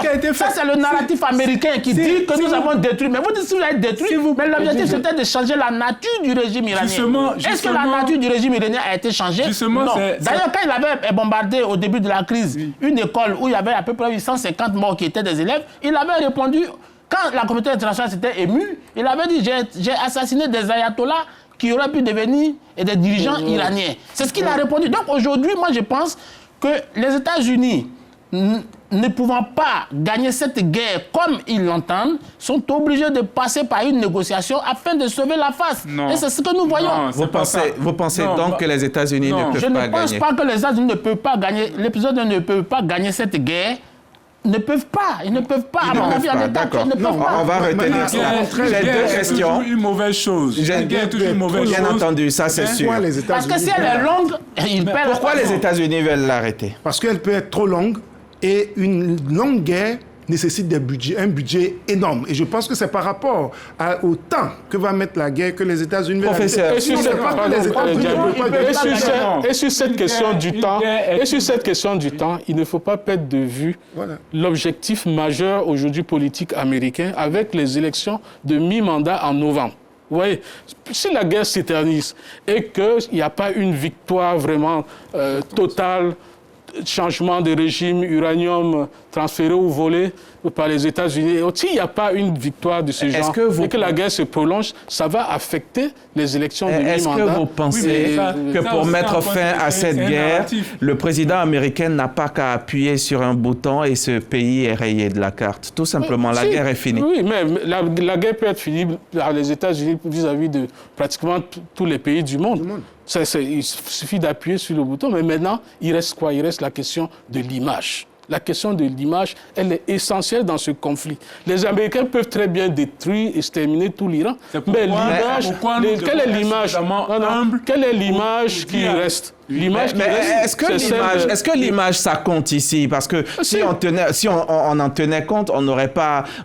a été fait. Ça, c'est le narratif américain qui dit que nous avons détruit. Mais vous dites que vous avez détruit, mais l'objectif, c'était de changer la nature du régime iranien. Est-ce que la nature du régime iranien a été changée? Justement, non. D'ailleurs, quand il avait bombardé au début de la crise une école où il y avait à peu près 850 morts qui étaient des élèves, il avait répondu... Quand la communauté internationale s'était émue, il avait dit « J'ai assassiné des ayatollahs qui auraient pu devenir des dirigeants iraniens. » C'est ce qu'il a répondu. Donc aujourd'hui, moi je pense que les États-Unis, ne pouvant pas gagner cette guerre comme ils l'entendent, sont obligés de passer par une négociation afin de sauver la face. Non. Et c'est ce que nous voyons. Non, Vous pensez donc que les États-Unis ne peuvent pas gagner? Je ne pense pas que les États-Unis ne peuvent pas gagner. Les États-Unis ne peuvent pas gagner cette guerre. Ne peuvent pas. Ils ne peuvent pas. Ils ne peuvent pas, d'accord. On va retenir ça. J'ai deux questions. C'est une mauvaise chose. Bien entendu, ça c'est sûr. Parce que si elle est longue, ils perdent. Pourquoi les États-Unis veulent l'arrêter? Parce qu'elle peut être trop longue et une longue guerre nécessite un budget énorme. Et je pense que c'est par rapport au temps que va mettre la guerre que les États-Unis veulent arrêter. Et sur cette question du temps, il ne faut pas perdre de vue l'objectif majeur aujourd'hui politique américain avec les élections de mi-mandat en novembre. Vous voyez, si la guerre s'éternise et qu'il n'y a pas une victoire vraiment totale, changement de régime, uranium transféré ou volé par les États-Unis. S'il n'y a pas une victoire de ce genre et que la guerre se prolonge, ça va affecter les élections de mi-mandat. Est-ce que vous pensez que pour mettre fin à cette guerre, le président américain n'a pas qu'à appuyer sur un bouton et ce pays est rayé de la carte? Tout simplement, la guerre est finie. Oui, mais la guerre peut être finie par les États-Unis vis-à-vis de pratiquement tous les pays du monde. Il suffit d'appuyer sur le bouton, mais maintenant, il reste quoi? Il reste la question de l'image. La question de l'image, elle est essentielle dans ce conflit. Les Américains peuvent très bien détruire et exterminer tout l'Iran. Mais l'image, quelle est l'image qui reste? L'image qui reste, est-ce que l'image, ça compte ici? Parce que si on en tenait compte, on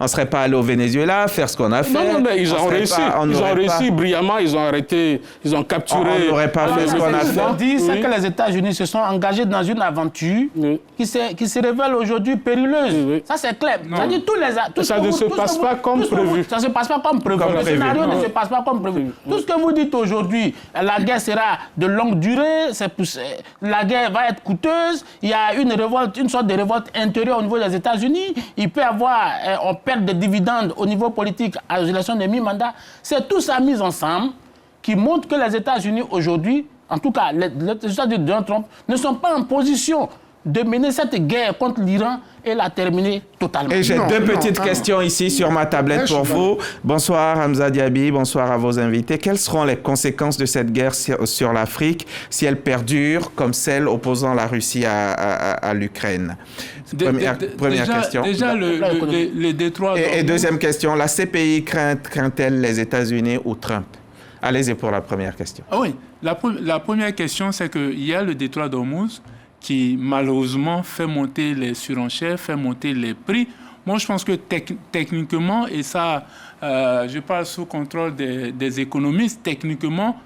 serait pas allé au Venezuela faire ce qu'on a fait. Non, mais ils ont réussi brillamment, ils ont arrêté, ils ont capturé. On n'aurait pas fait ce qu'on a fait. C'est que les États-Unis se sont engagés dans une aventure qui se révèle aujourd'hui périleuse. Ça, c'est clair. Ça ne se passe pas comme prévu. Ça ne se passe pas comme prévu. Le scénario ne se passe pas comme prévu. Tout ce que vous dites aujourd'hui, la guerre sera de longue durée, la guerre va être coûteuse, il y a une sorte de révolte intérieure au niveau des États-Unis, il peut y avoir on perd des dividendes au niveau politique à l'élection de mi-mandat. C'est tout ça mis ensemble qui montre que les États-Unis aujourd'hui, en tout cas les États-Unis de Donald Trump, ne sont pas en position de mener cette guerre contre l'Iran et la terminer totalement. Et j'ai deux petites questions ici sur ma tablette pour vous. Bonsoir Hamza Diaby, bonsoir à vos invités. Quelles seront les conséquences de cette guerre sur l'Afrique si elle perdure comme celle opposant la Russie à l'Ukraine? Première question. Déjà, les détroits... Et deuxième question, la CPI craint-elle les États-Unis ou Trump? Allez-y pour la première question. Ah oui, la première question, c'est qu'il y a le détroit d'Ormuz qui malheureusement fait monter les surenchères, fait monter les prix. Moi, je pense que techniquement, et ça, je parle sous contrôle des économistes, techniquement,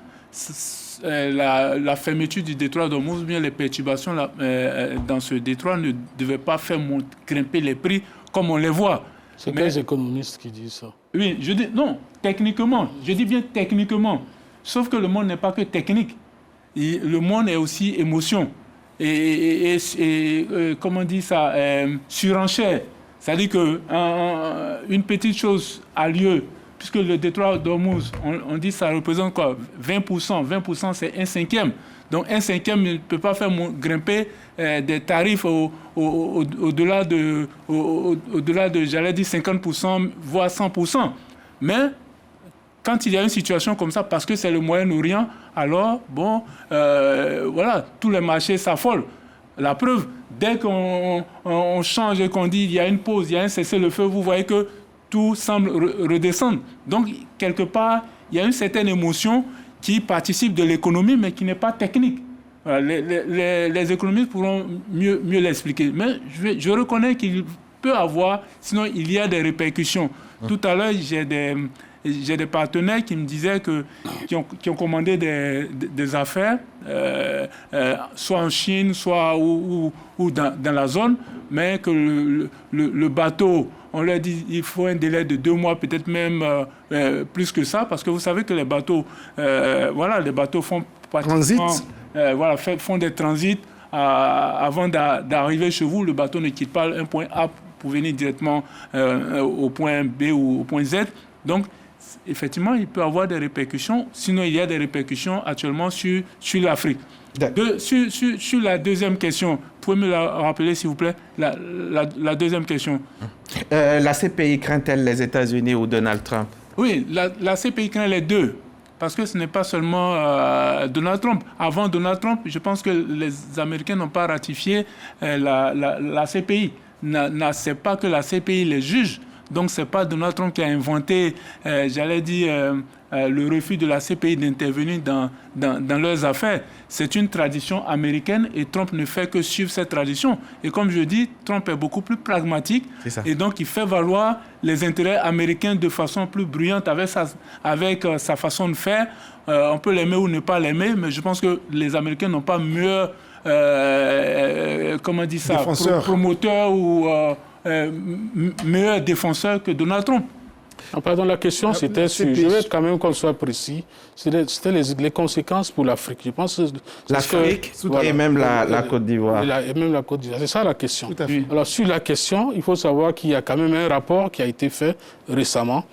la fermeture du détroit d'Ormuz, bien les perturbations dans ce détroit ne devaient pas faire grimper les prix comme on les voit. C'est quels économistes qui disent ça? Oui, je dis non, techniquement, je dis bien techniquement. Sauf que le monde n'est pas que technique. Le monde est aussi émotion. Et comment on dit ça, surenchère. C'est-à-dire qu'une petite chose a lieu, puisque le détroit d'Ormuz, on dit que ça représente quoi? 20%. 20%, c'est 1/5. Donc 1/5 ne peut pas faire grimper des tarifs au-delà de, j'allais dire, 50%, voire 100%. Mais quand il y a une situation comme ça, parce que c'est le Moyen-Orient, alors, voilà, tous les marchés s'affolent. La preuve, dès qu'on change et qu'on dit il y a une pause, il y a un cessez-le-feu, vous voyez que tout semble redescendre. Donc, quelque part, il y a une certaine émotion qui participe de l'économie, mais qui n'est pas technique. Voilà, les économistes pourront mieux l'expliquer. Mais je reconnais qu'il peut avoir, sinon il y a des répercussions. Tout à l'heure, j'ai j'ai des partenaires qui me disaient qui ont commandé des affaires, soit en Chine, soit ou dans la zone, mais que le bateau, on leur dit il faut un délai de 2 mois, peut-être même plus que ça, parce que vous savez que les bateaux, les bateaux font pratiquement, font des transits avant d'arriver chez vous. Le bateau ne quitte pas un point A pour venir directement au point B ou au point Z. Donc, effectivement, il peut y avoir des répercussions. Sinon, il y a des répercussions actuellement sur l'Afrique. Sur la deuxième question, vous pouvez me la rappeler, s'il vous plaît, la deuxième question. La CPI craint-elle les États-Unis ou Donald Trump? Oui, la CPI craint les deux. Parce que ce n'est pas seulement Donald Trump. Avant Donald Trump, je pense que les Américains n'ont pas ratifié la CPI. C'est pas que la CPI les juge. Donc, ce n'est pas Donald Trump qui a inventé, le refus de la CPI d'intervenir dans leurs affaires. C'est une tradition américaine et Trump ne fait que suivre cette tradition. Et comme je dis, Trump est beaucoup plus pragmatique. Et donc, il fait valoir les intérêts américains de façon plus bruyante avec sa façon de faire. On peut l'aimer ou ne pas l'aimer, mais je pense que les Américains n'ont pas mieux, promoteur ou meilleur défenseur que Donald Trump. Pardon, la question c'était sur, je veux quand même qu'on soit précis, c'était les conséquences pour l'Afrique. Je pense l'Afrique et même la Côte d'Ivoire. Et même la Côte d'Ivoire, c'est ça la question. Tout à fait. Alors sur la question, il faut savoir qu'il y a quand même un rapport qui a été fait récemment,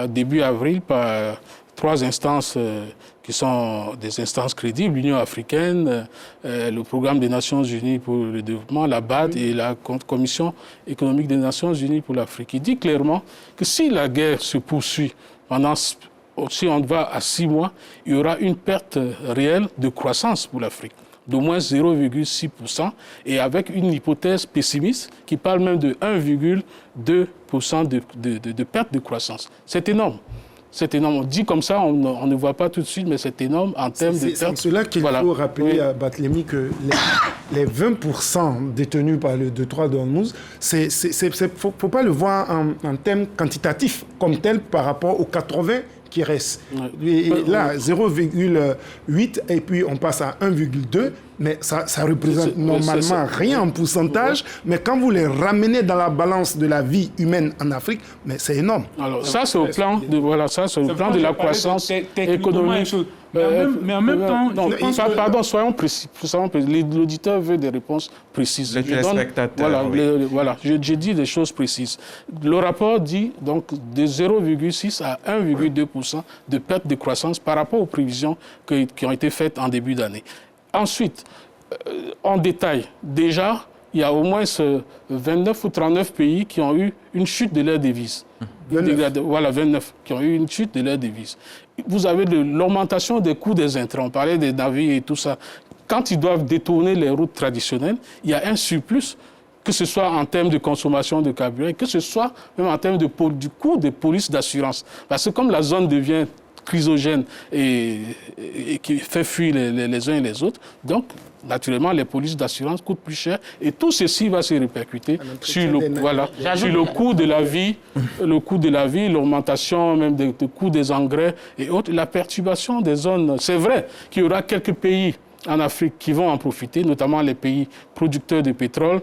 début avril, par 3 instances qui sont des instances crédibles, l'Union africaine, le Programme des Nations Unies pour le développement, la BAD et la Commission économique des Nations Unies pour l'Afrique. Il dit clairement que si la guerre se poursuit si on va à 6 mois, il y aura une perte réelle de croissance pour l'Afrique, d'au moins 0,6%, et avec une hypothèse pessimiste qui parle même de 1,2% de perte de croissance. C'est énorme. C'est énorme. On dit comme ça, on ne voit pas tout de suite, mais c'est énorme en termes de... C'est cela qu'il faut rappeler à Barthélemy que les 20% détenus par le Détroit d'Ormuz, il ne faut pas le voir en termes quantitatifs comme tel par rapport aux 80 qui restent. Et là, 0,8 et puis on passe à 1,2, mais ça représente normalement rien en pourcentage, mais quand vous les ramenez dans la balance de la vie humaine en Afrique, mais c'est énorme. Alors ça, c'est au plan de la croissance économique. Mais en même temps... Pardon, soyons précis. L'auditeur veut des réponses précises. Les téléspectateurs, j'ai dit des choses précises. Le rapport dit donc de 0,6 à 1,2% de perte de croissance par rapport aux prévisions qui ont été faites en début d'année. Ensuite, en détail, déjà, il y a au moins 29 ou 39 pays qui ont eu une chute de leur devise. 29 qui ont eu une chute de leur devise. Vous avez l'augmentation des coûts des intrants. On parlait des navires et tout ça. Quand ils doivent détourner les routes traditionnelles, il y a un surplus, que ce soit en termes de consommation de carburant, que ce soit même en termes du coût des polices d'assurance. Parce que comme la zone devient chrysogène et qui fait fuir les uns et les autres, donc naturellement les polices d'assurance coûtent plus cher et tout ceci va se répercuter sur le coût de la vie, l'augmentation même du coût des engrais et autres, la perturbation des zones. C'est vrai qu'il y aura quelques pays en Afrique qui vont en profiter, notamment les pays producteurs de pétrole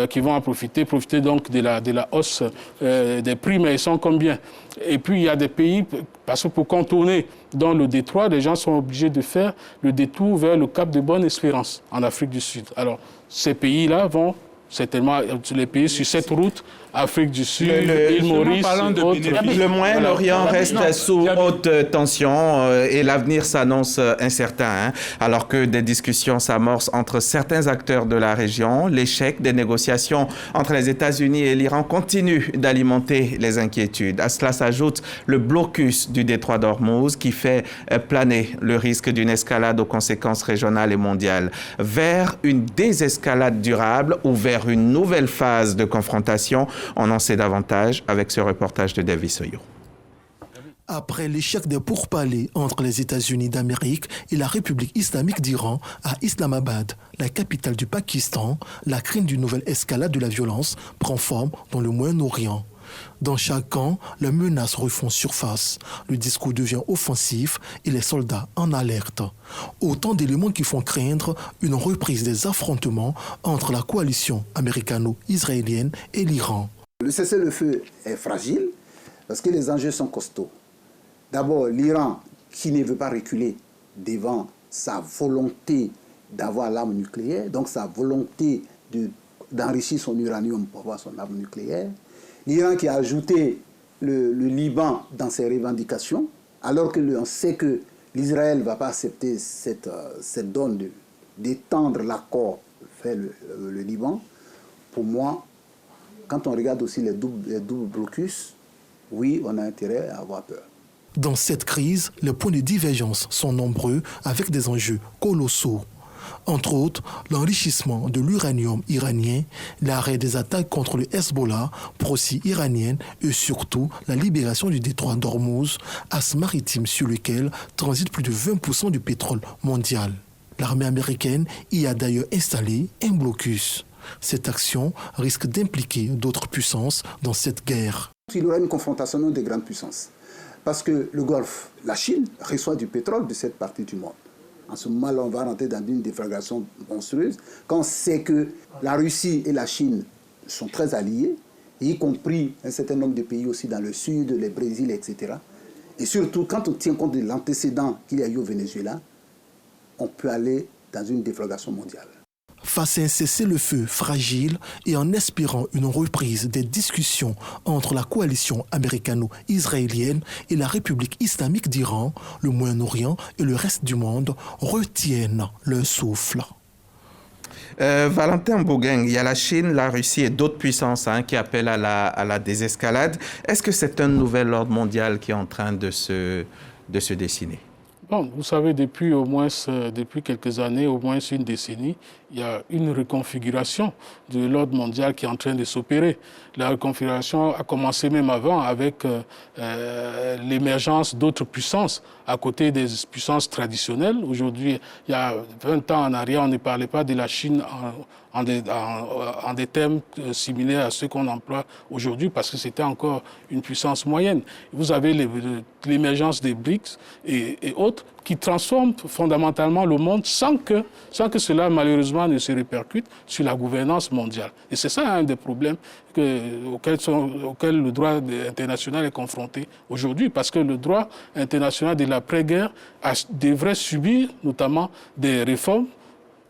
qui vont en profiter donc de la hausse des prix, mais ils sont combien? Et puis il y a des pays, parce que pour contourner dans le détroit, les gens sont obligés de faire le détour vers le Cap de Bonne-Espérance en Afrique du Sud. Alors ces pays-là vont certainement les pays sur cette route, Afrique du Sud, île Maurice, le Moyen-Orient reste sous haute tension et l'avenir s'annonce incertain, alors que des discussions s'amorcent entre certains acteurs de la région. L'échec des négociations entre les États-Unis et l'Iran continue d'alimenter les inquiétudes. À cela s'ajoute le blocus du détroit d'Ormuz qui fait planer le risque d'une escalade aux conséquences régionales et mondiales vers une désescalade durable ou vers une nouvelle phase de confrontation. On en sait davantage avec ce reportage de David Soyo. Après l'échec des pourparlers entre les États-Unis d'Amérique et la République islamique d'Iran à Islamabad, la capitale du Pakistan, la crainte d'une nouvelle escalade de la violence prend forme dans le Moyen-Orient. Dans chaque camp, les menaces refont surface. Le discours devient offensif et les soldats en alerte. Autant d'éléments qui font craindre une reprise des affrontements entre la coalition américano-israélienne et l'Iran. Le cessez-le-feu est fragile parce que les enjeux sont costauds. D'abord, l'Iran qui ne veut pas reculer devant sa volonté d'avoir l'arme nucléaire, donc sa volonté d'enrichir son uranium pour avoir son arme nucléaire. L'Iran qui a ajouté le Liban dans ses revendications, alors qu'on sait que l'Israël ne va pas accepter cette donne d'étendre l'accord vers le Liban. Pour moi, quand on regarde aussi les doubles blocus, oui, on a intérêt à avoir peur. Dans cette crise, les points de divergence sont nombreux avec des enjeux colossaux. Entre autres, l'enrichissement de l'uranium iranien, l'arrêt des attaques contre le Hezbollah, pro-iranienne, et surtout la libération du détroit d'Ormuz, axe maritime sur lequel transite plus de 20% du pétrole mondial. L'armée américaine y a d'ailleurs installé un blocus. Cette action risque d'impliquer d'autres puissances dans cette guerre. Il y aura une confrontation des grandes puissances. Parce que le Golfe, la Chine, reçoit du pétrole de cette partie du monde. En ce moment-là, on va rentrer dans une déflagration monstrueuse. Quand on sait que la Russie et la Chine sont très alliés, y compris un certain nombre de pays aussi dans le sud, le Brésil, etc. Et surtout, quand on tient compte de l'antécédent qu'il y a eu au Venezuela, on peut aller dans une déflagration mondiale. Face à un cessez-le-feu fragile et en espérant une reprise des discussions entre la coalition américano-israélienne et la République islamique d'Iran, le Moyen-Orient et le reste du monde retiennent leur souffle. Valentin Bougueng, il y a la Chine, la Russie et d'autres puissances qui appellent à la désescalade. Est-ce que c'est un nouvel ordre mondial qui est en train de se dessiner? Bon, vous savez, depuis quelques années, au moins une décennie, il y a une reconfiguration de l'ordre mondial qui est en train de s'opérer. La reconfiguration a commencé même avant avec l'émergence d'autres puissances à côté des puissances traditionnelles. Aujourd'hui, il y a 20 ans en arrière, on ne parlait pas de la Chine en des termes similaires à ceux qu'on emploie aujourd'hui parce que c'était encore une puissance moyenne. Vous avez l'émergence des BRICS et autres qui transforment fondamentalement le monde sans que cela malheureusement ne se répercute sur la gouvernance mondiale. Et c'est ça un des problèmes auxquels le droit international est confronté aujourd'hui, parce que le droit international de l'après-guerre devrait subir notamment des réformes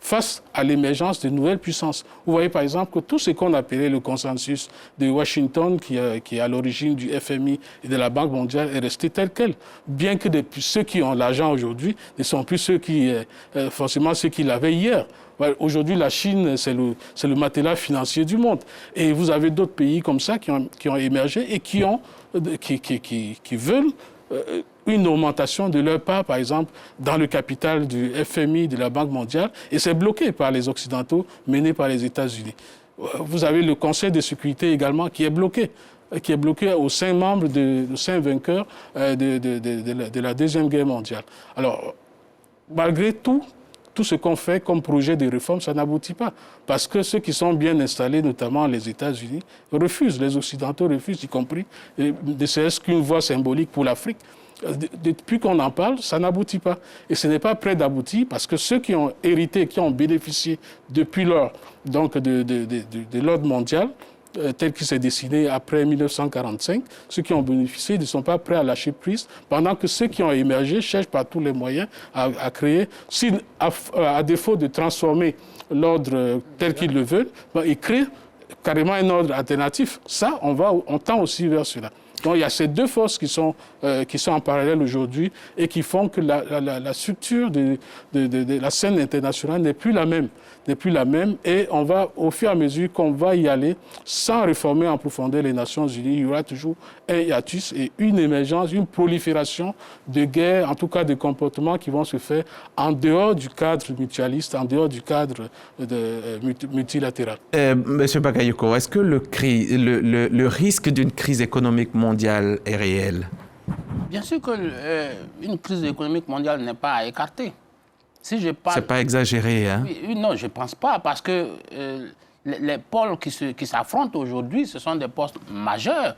face à l'émergence de nouvelles puissances. Vous voyez par exemple que tout ce qu'on appelait le consensus de Washington, qui est à l'origine du FMI et de la Banque mondiale, est resté tel quel. Bien que ceux qui ont l'argent aujourd'hui ne sont plus forcément ceux qui l'avaient hier. Aujourd'hui, la Chine, c'est le matelas financier du monde. Et vous avez d'autres pays comme ça qui ont émergé et qui veulent une augmentation de leur part, par exemple, dans le capital du FMI, de la Banque mondiale, et c'est bloqué par les Occidentaux, menés par les États-Unis. Vous avez le Conseil de sécurité également qui est bloqué aux 5 membres, aux 5 vainqueurs de la Deuxième Guerre mondiale. Alors, malgré tout ce qu'on fait comme projet de réforme, ça n'aboutit pas. Parce que ceux qui sont bien installés, notamment les États-Unis, refusent, les Occidentaux refusent, y compris, ne serait-ce qu'une voie symbolique pour l'Afrique. Depuis qu'on en parle, ça n'aboutit pas. Et ce n'est pas prêt d'aboutir parce que ceux qui ont hérité, qui ont bénéficié depuis lors donc de l'ordre mondial, tel qu'il s'est dessiné après 1945, ceux qui ont bénéficié ne sont pas prêts à lâcher prise, pendant que ceux qui ont émergé cherchent par tous les moyens à créer, à défaut de transformer l'ordre tel qu'ils le veulent, ils créent carrément un ordre alternatif. Ça, on tend aussi vers cela. Donc il y a ces deux forces qui sont en parallèle aujourd'hui et qui font que la structure de la scène internationale n'est plus la même. Et on va, au fur et à mesure qu'on va y aller, sans réformer en profondeur les Nations Unies, il y aura toujours un hiatus et une émergence, une prolifération de guerres, en tout cas de comportements qui vont se faire en dehors du cadre mutualiste, en dehors du cadre multilatéral. Monsieur Bakayoko, est-ce que le risque d'une crise économique mondiale est réel? Bien sûr qu'une crise économique mondiale n'est pas à écarter. Si je parle... C'est pas exagéré, hein? Oui, non, je ne pense pas, parce que les pôles qui s'affrontent aujourd'hui, ce sont des postes majeurs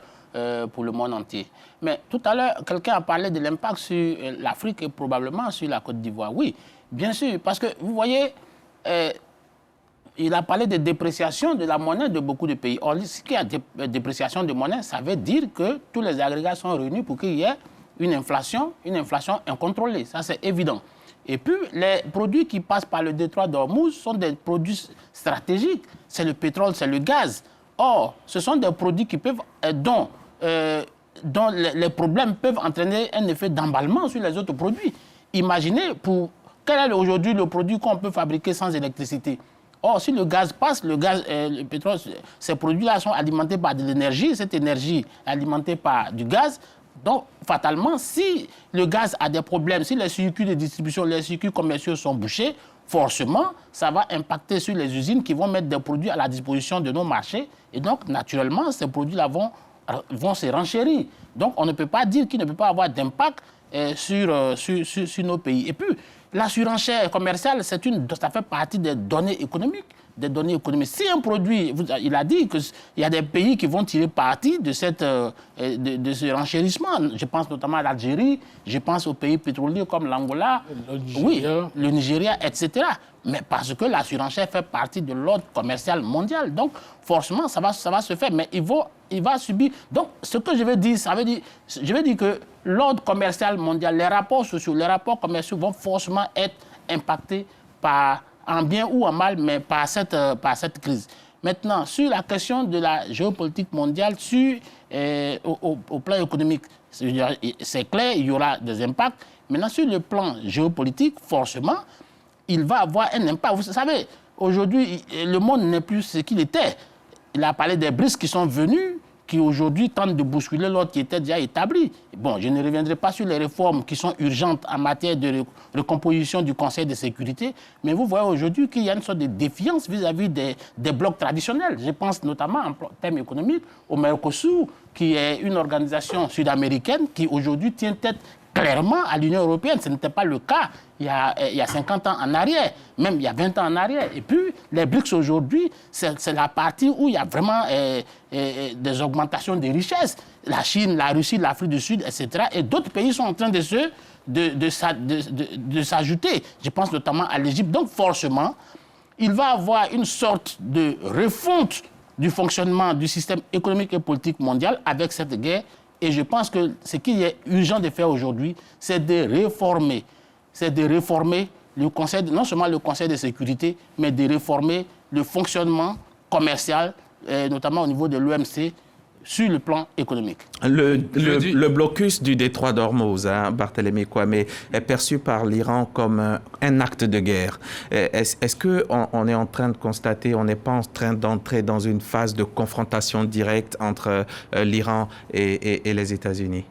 pour le monde entier. Mais tout à l'heure, quelqu'un a parlé de l'impact sur l'Afrique et probablement sur la Côte d'Ivoire. Oui, bien sûr, parce que vous voyez, il a parlé de dépréciation de la monnaie de beaucoup de pays. Or, ce qui a dépréciation de monnaie, ça veut dire que tous les agrégats sont réunis pour qu'il y ait une inflation incontrôlée. Ça, c'est évident. Et puis, les produits qui passent par le détroit d'Ormuz sont des produits stratégiques. C'est le pétrole, c'est le gaz. Or, ce sont des produits qui peuvent, dont les problèmes peuvent entraîner un effet d'emballement sur les autres produits. Imaginez, quel est aujourd'hui le produit qu'on peut fabriquer sans électricité? Or, si le gaz passe, le pétrole, ces produits-là sont alimentés par de l'énergie. Cette énergie est alimentée par du gaz. Donc, fatalement, si le gaz a des problèmes, si les circuits de distribution, les circuits commerciaux sont bouchés, forcément, ça va impacter sur les usines qui vont mettre des produits à la disposition de nos marchés. Et donc, naturellement, ces produits-là vont se renchérir. Donc, on ne peut pas dire qu'il ne peut pas avoir d'impact sur nos pays. Et puis, la surenchère commerciale, ça fait partie des données économiques. Si un produit, il a dit qu'il y a des pays qui vont tirer parti de ce renchérissement. Je pense notamment à l'Algérie, je pense aux pays pétroliers comme l'Angola, le Nigeria, etc. Mais parce que la surenchère fait partie de l'ordre commercial mondial. Donc, forcément, ça va se faire. Mais il va subir. Donc, ce que je veux dire, je veux dire que l'ordre commercial mondial, les rapports sociaux, les rapports commerciaux vont forcément être impactés en bien ou en mal, mais par cette crise. Maintenant, sur la question de la géopolitique mondiale, au plan économique, c'est clair, il y aura des impacts. Maintenant, sur le plan géopolitique, forcément, il va avoir un impact. Vous savez, aujourd'hui, le monde n'est plus ce qu'il était. Il a parlé des BRICS qui sont venus, qui aujourd'hui tentent de bousculer l'ordre qui était déjà établi. Bon, je ne reviendrai pas sur les réformes qui sont urgentes en matière de recomposition du Conseil de sécurité, mais vous voyez aujourd'hui qu'il y a une sorte de défiance vis-à-vis des blocs traditionnels. Je pense notamment en termes économiques au Mercosur, qui est une organisation sud-américaine qui aujourd'hui tient tête clairement à l'Union européenne. Ce n'était pas le cas il y a 50 ans en arrière, même il y a 20 ans en arrière. Et puis, les BRICS aujourd'hui, c'est la partie où il y a vraiment des augmentations des richesses. La Chine, la Russie, l'Afrique du Sud, etc. Et d'autres pays sont en train de s'ajouter. Je pense notamment à l'Égypte. Donc, forcément, il va y avoir une sorte de refonte du fonctionnement du système économique et politique mondial avec cette guerre. Et je pense que ce qu'il est urgent de faire aujourd'hui, c'est de réformer. Non seulement le Conseil de sécurité, mais de réformer le fonctionnement commercial, notamment au niveau de l'OMC, sur le plan économique. Le blocus du détroit d'Ormuz, Barthélémy Kwame, est perçu par l'Iran comme un acte de guerre. Est-ce qu'on est en train de constater, on n'est pas en train d'entrer dans une phase de confrontation directe entre l'Iran et les États-Unis?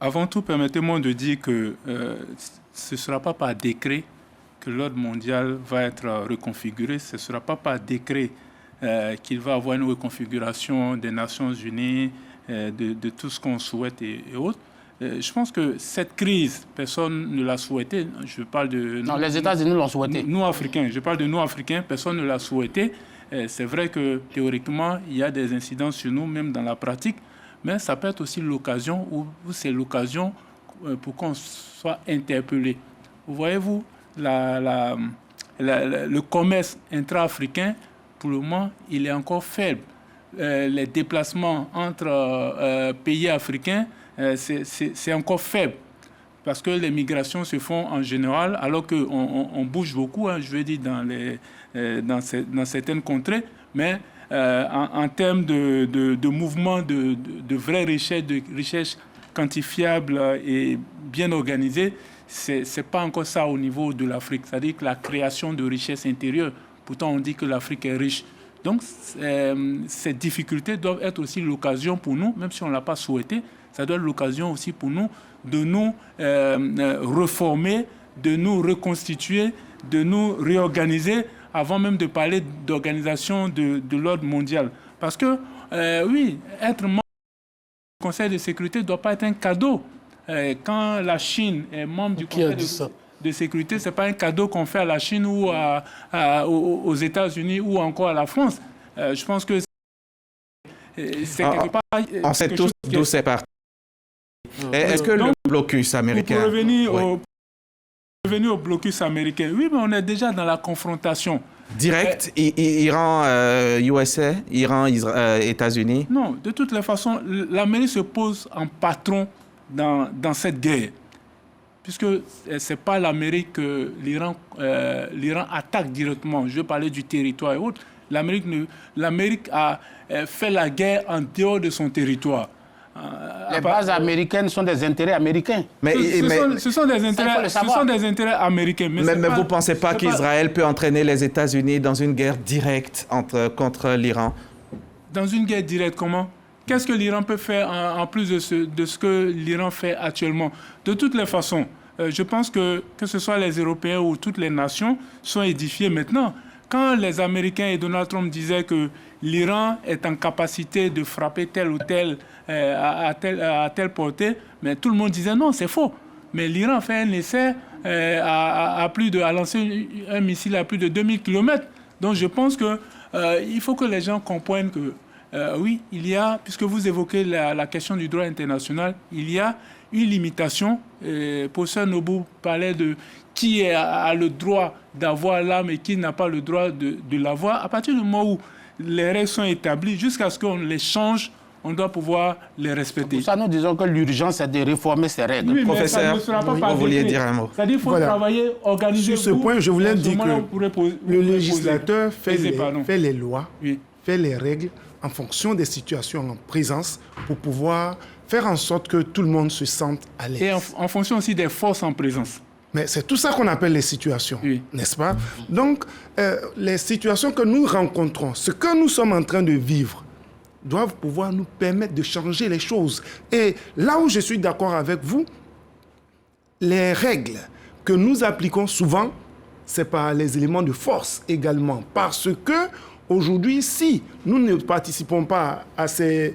Avant tout, permettez-moi de dire que ce ne sera pas par décret que l'ordre mondial va être reconfiguré, ce ne sera pas par décret qu'il va avoir une reconfiguration des Nations Unies, de tout ce qu'on souhaite et autres. Je pense que cette crise, personne ne l'a souhaité. Je parle de... Non, les États-Unis l'ont souhaité. Nous, Africains. Je parle de nous, Africains. Personne ne l'a souhaité. C'est vrai que, théoriquement, il y a des incidences sur nous, même dans la pratique. Mais ça peut être aussi l'occasion, ou c'est l'occasion pour qu'on soit interpellé. Vous voyez-vous, le commerce intra-africain, pour le moment, il est encore faible. Les déplacements entre pays africains, c'est encore faible. Parce que les migrations se font en général, alors qu'on bouge beaucoup, je veux dire, dans certaines contrées. Mais en termes de mouvement de vraies richesses quantifiables et bien organisées, ce n'est pas encore ça au niveau de l'Afrique. C'est-à-dire que la création de richesses intérieures, pourtant on dit que l'Afrique est riche. Donc ces difficultés doivent être aussi l'occasion pour nous, même si on ne l'a pas souhaité, ça doit être l'occasion aussi pour nous de nous reformer, de nous reconstituer, de nous réorganiser, avant même de parler d'organisation de l'ordre mondial. Parce que, oui, être membre du Conseil de sécurité ne doit pas être un cadeau. Quand la Chine est membre du Conseil de sécurité, ce n'est pas un cadeau qu'on fait à la Chine ou aux États-Unis ou encore à la France. Je pense que c'est quelque part... On sait tous d'où c'est parti. Est-ce que le blocus américain... Pour revenir au blocus américain, oui, mais on est déjà dans la confrontation. Direct, Iran, USA, Iran, États-Unis? Non, de toutes les façons, l'Amérique se pose en patron dans cette guerre. Puisque ce n'est pas l'Amérique que l'Iran attaque directement. Je parlais du territoire et autres. L'Amérique a fait la guerre en dehors de son territoire. Les bases américaines sont des intérêts américains. Ce sont des intérêts américains. Mais vous ne pensez pas qu'Israël peut entraîner les États-Unis dans une guerre directe contre l'Iran? Dans une guerre directe, comment? Qu'est-ce que l'Iran peut faire en plus de ce que l'Iran fait actuellement? De toutes les façons, je pense que ce soit les Européens ou toutes les nations sont édifiées maintenant. Quand les Américains et Donald Trump disaient que l'Iran est en capacité de frapper tel ou tel à telle portée, mais tout le monde disait non, c'est faux. Mais l'Iran fait un essai à lancer un missile à plus de 2000 km. Donc je pense qu'il faut que les gens comprennent que oui, il y a, puisque vous évoquez la question du droit international, il y a une limitation. Professeur Nobour parlait de qui a le droit d'avoir l'arme et qui n'a pas le droit de l'avoir. À partir du moment où les règles sont établies, jusqu'à ce qu'on les change, on doit pouvoir les respecter. Pour ça, nous disons que l'urgence, c'est de réformer ces règles. Oui, professeur, vous vouliez dire un mot. C'est-à-dire qu'il faut travailler, organiser. Sur ce point, je voulais dire que le législateur fait les lois, fait les règles en fonction des situations en présence pour pouvoir faire en sorte que tout le monde se sente à l'aise. Et en fonction aussi des forces en présence. Mais c'est tout ça qu'on appelle les situations, n'est-ce pas? Donc, les situations que nous rencontrons, ce que nous sommes en train de vivre, doivent pouvoir nous permettre de changer les choses. Et là où je suis d'accord avec vous, les règles que nous appliquons souvent, c'est par les éléments de force également. Parce que aujourd'hui, si nous ne participons pas à ces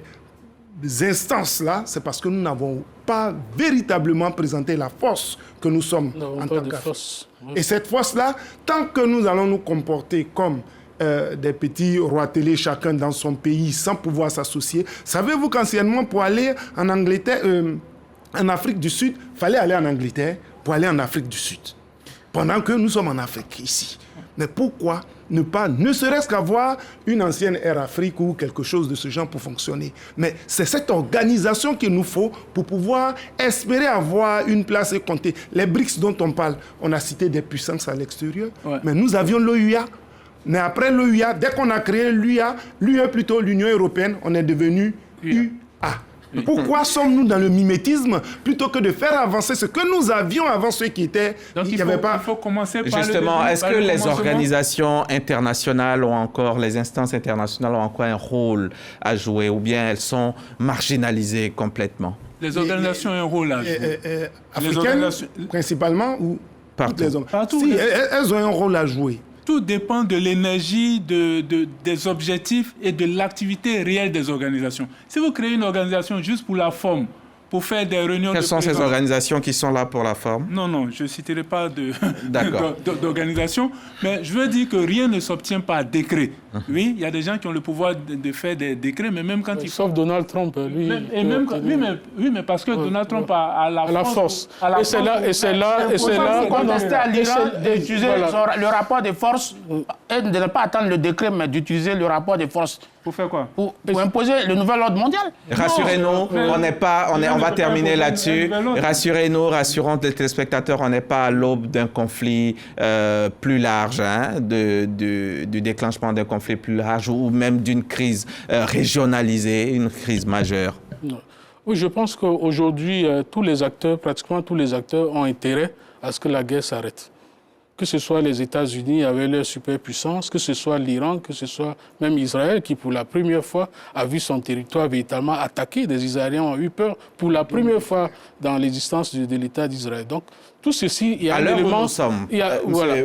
instances-là, c'est parce que nous n'avons pas véritablement présenté la force que nous sommes en tant qu'Afrique. Et cette force-là, tant que nous allons nous comporter comme des petits rois télé, chacun dans son pays, sans pouvoir s'associer. Savez-vous qu'anciennement, pour aller en Angleterre, en Afrique du Sud, il fallait aller en Angleterre pour aller en Afrique du Sud. Pendant que nous sommes en Afrique, ici. Mais pourquoi ne serait-ce qu'avoir une ancienne Air Afrique ou quelque chose de ce genre pour fonctionner? Mais c'est cette organisation qu'il nous faut pour pouvoir espérer avoir une place et compter. Les BRICS dont on parle, on a cité des puissances à l'extérieur, mais nous avions l'OUA. Mais après l'OUA, dès qu'on a créé l'UA, plutôt l'Union européenne, on est devenu UA. Pourquoi sommes-nous dans le mimétisme plutôt que de faire avancer ce que nous avions avant ceux qui étaient... Donc il faut commencer par justement, est-ce que les organisations internationales ont encore, les instances internationales ont encore un rôle à jouer ou bien elles sont marginalisées complètement? Les organisations ont un rôle à jouer. Africaines, principalement, ou partout? Si, elles ont un rôle à jouer. Tout dépend de l'énergie, des objectifs et de l'activité réelle des organisations. Si vous créez une organisation juste pour la forme, pour faire des réunions... Quelles sont ces organisations qui sont là pour la forme? Non, je ne citerai pas d'organisation, mais je veux dire que rien ne s'obtient par décret. Oui, il y a des gens qui ont le pouvoir de faire des décrets, mais même quand ils... Sauf Donald Trump, lui... mais parce que Donald Trump a la force. Et c'est là... contester à l'Iran d'utiliser le rapport de force et de ne pas attendre le décret, mais d'utiliser le rapport de force. Pour faire quoi? Pour imposer le nouvel ordre mondial. Rassurez-nous, on va terminer là-dessus. Rassurez-nous, rassurons les téléspectateurs, on n'est pas à l'aube d'un conflit plus large, du déclenchement d'un conflit plus large ou même d'une crise régionalisée, une crise majeure. Oui, je pense qu'aujourd'hui, pratiquement tous les acteurs ont intérêt à ce que la guerre s'arrête. Que ce soit les États-Unis avec leur superpuissance, que ce soit l'Iran, que ce soit même Israël qui, pour la première fois, a vu son territoire véritablement attaqué. Des Israéliens ont eu peur pour la première fois dans l'existence de l'État d'Israël. Donc, tout ceci, il y a un élément... Où nous sommes,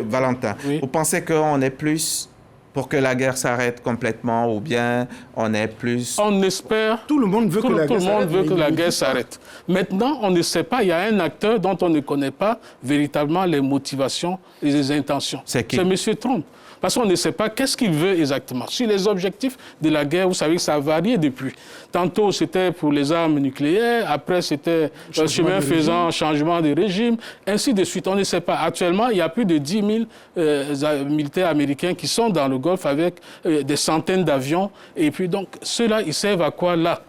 Valentin, vous pensez qu'on est plus pour que la guerre s'arrête complètement ou bien on est plus... On espère... Tout le monde veut que la guerre s'arrête. Maintenant, on ne sait pas, il y a un acteur dont on ne connaît pas véritablement les motivations et les intentions. C'est qui? C'est M. Trump. Parce qu'on ne sait pas qu'est-ce qu'il veut exactement. Sur les objectifs de la guerre, vous savez que ça a varié depuis. Tantôt, c'était pour les armes nucléaires, après, c'était chemin faisant, changement de régime, ainsi de suite. On ne sait pas. Actuellement, il y a plus de 10 000 militaires américains qui sont dans le Golfe avec des centaines d'avions. Et puis, donc, ceux-là, ils servent à quoi là?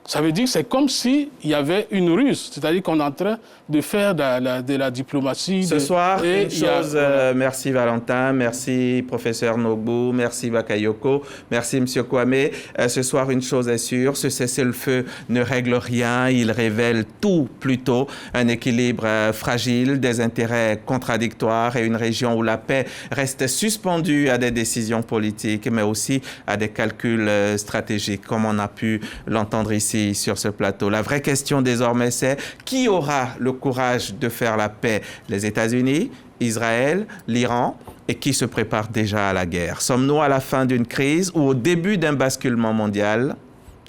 Ça veut dire que c'est comme s'il y avait une ruse, c'est-à-dire qu'on est en train de faire de la diplomatie. Ce soir, une chose, merci Valentin, merci professeur Nogbou, merci Bakayoko, merci monsieur Kwame. Ce soir, une chose est sûre, ce cessez-le-feu ne règle rien, il révèle tout plutôt, un équilibre fragile, des intérêts contradictoires et une région où la paix reste suspendue à des décisions politiques, mais aussi à des calculs stratégiques, comme on a pu l'entendre ici sur ce plateau. La vraie question désormais, c'est qui aura le courage de faire la paix? Les États-Unis, Israël, l'Iran, et qui se prépare déjà à la guerre? Sommes-nous à la fin d'une crise ou au début d'un basculement mondial?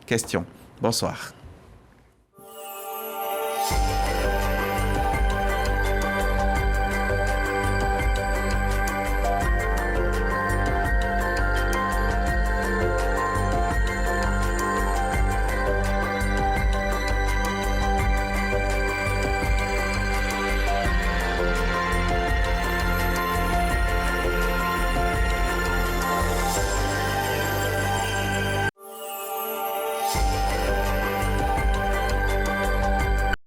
Question. Bonsoir.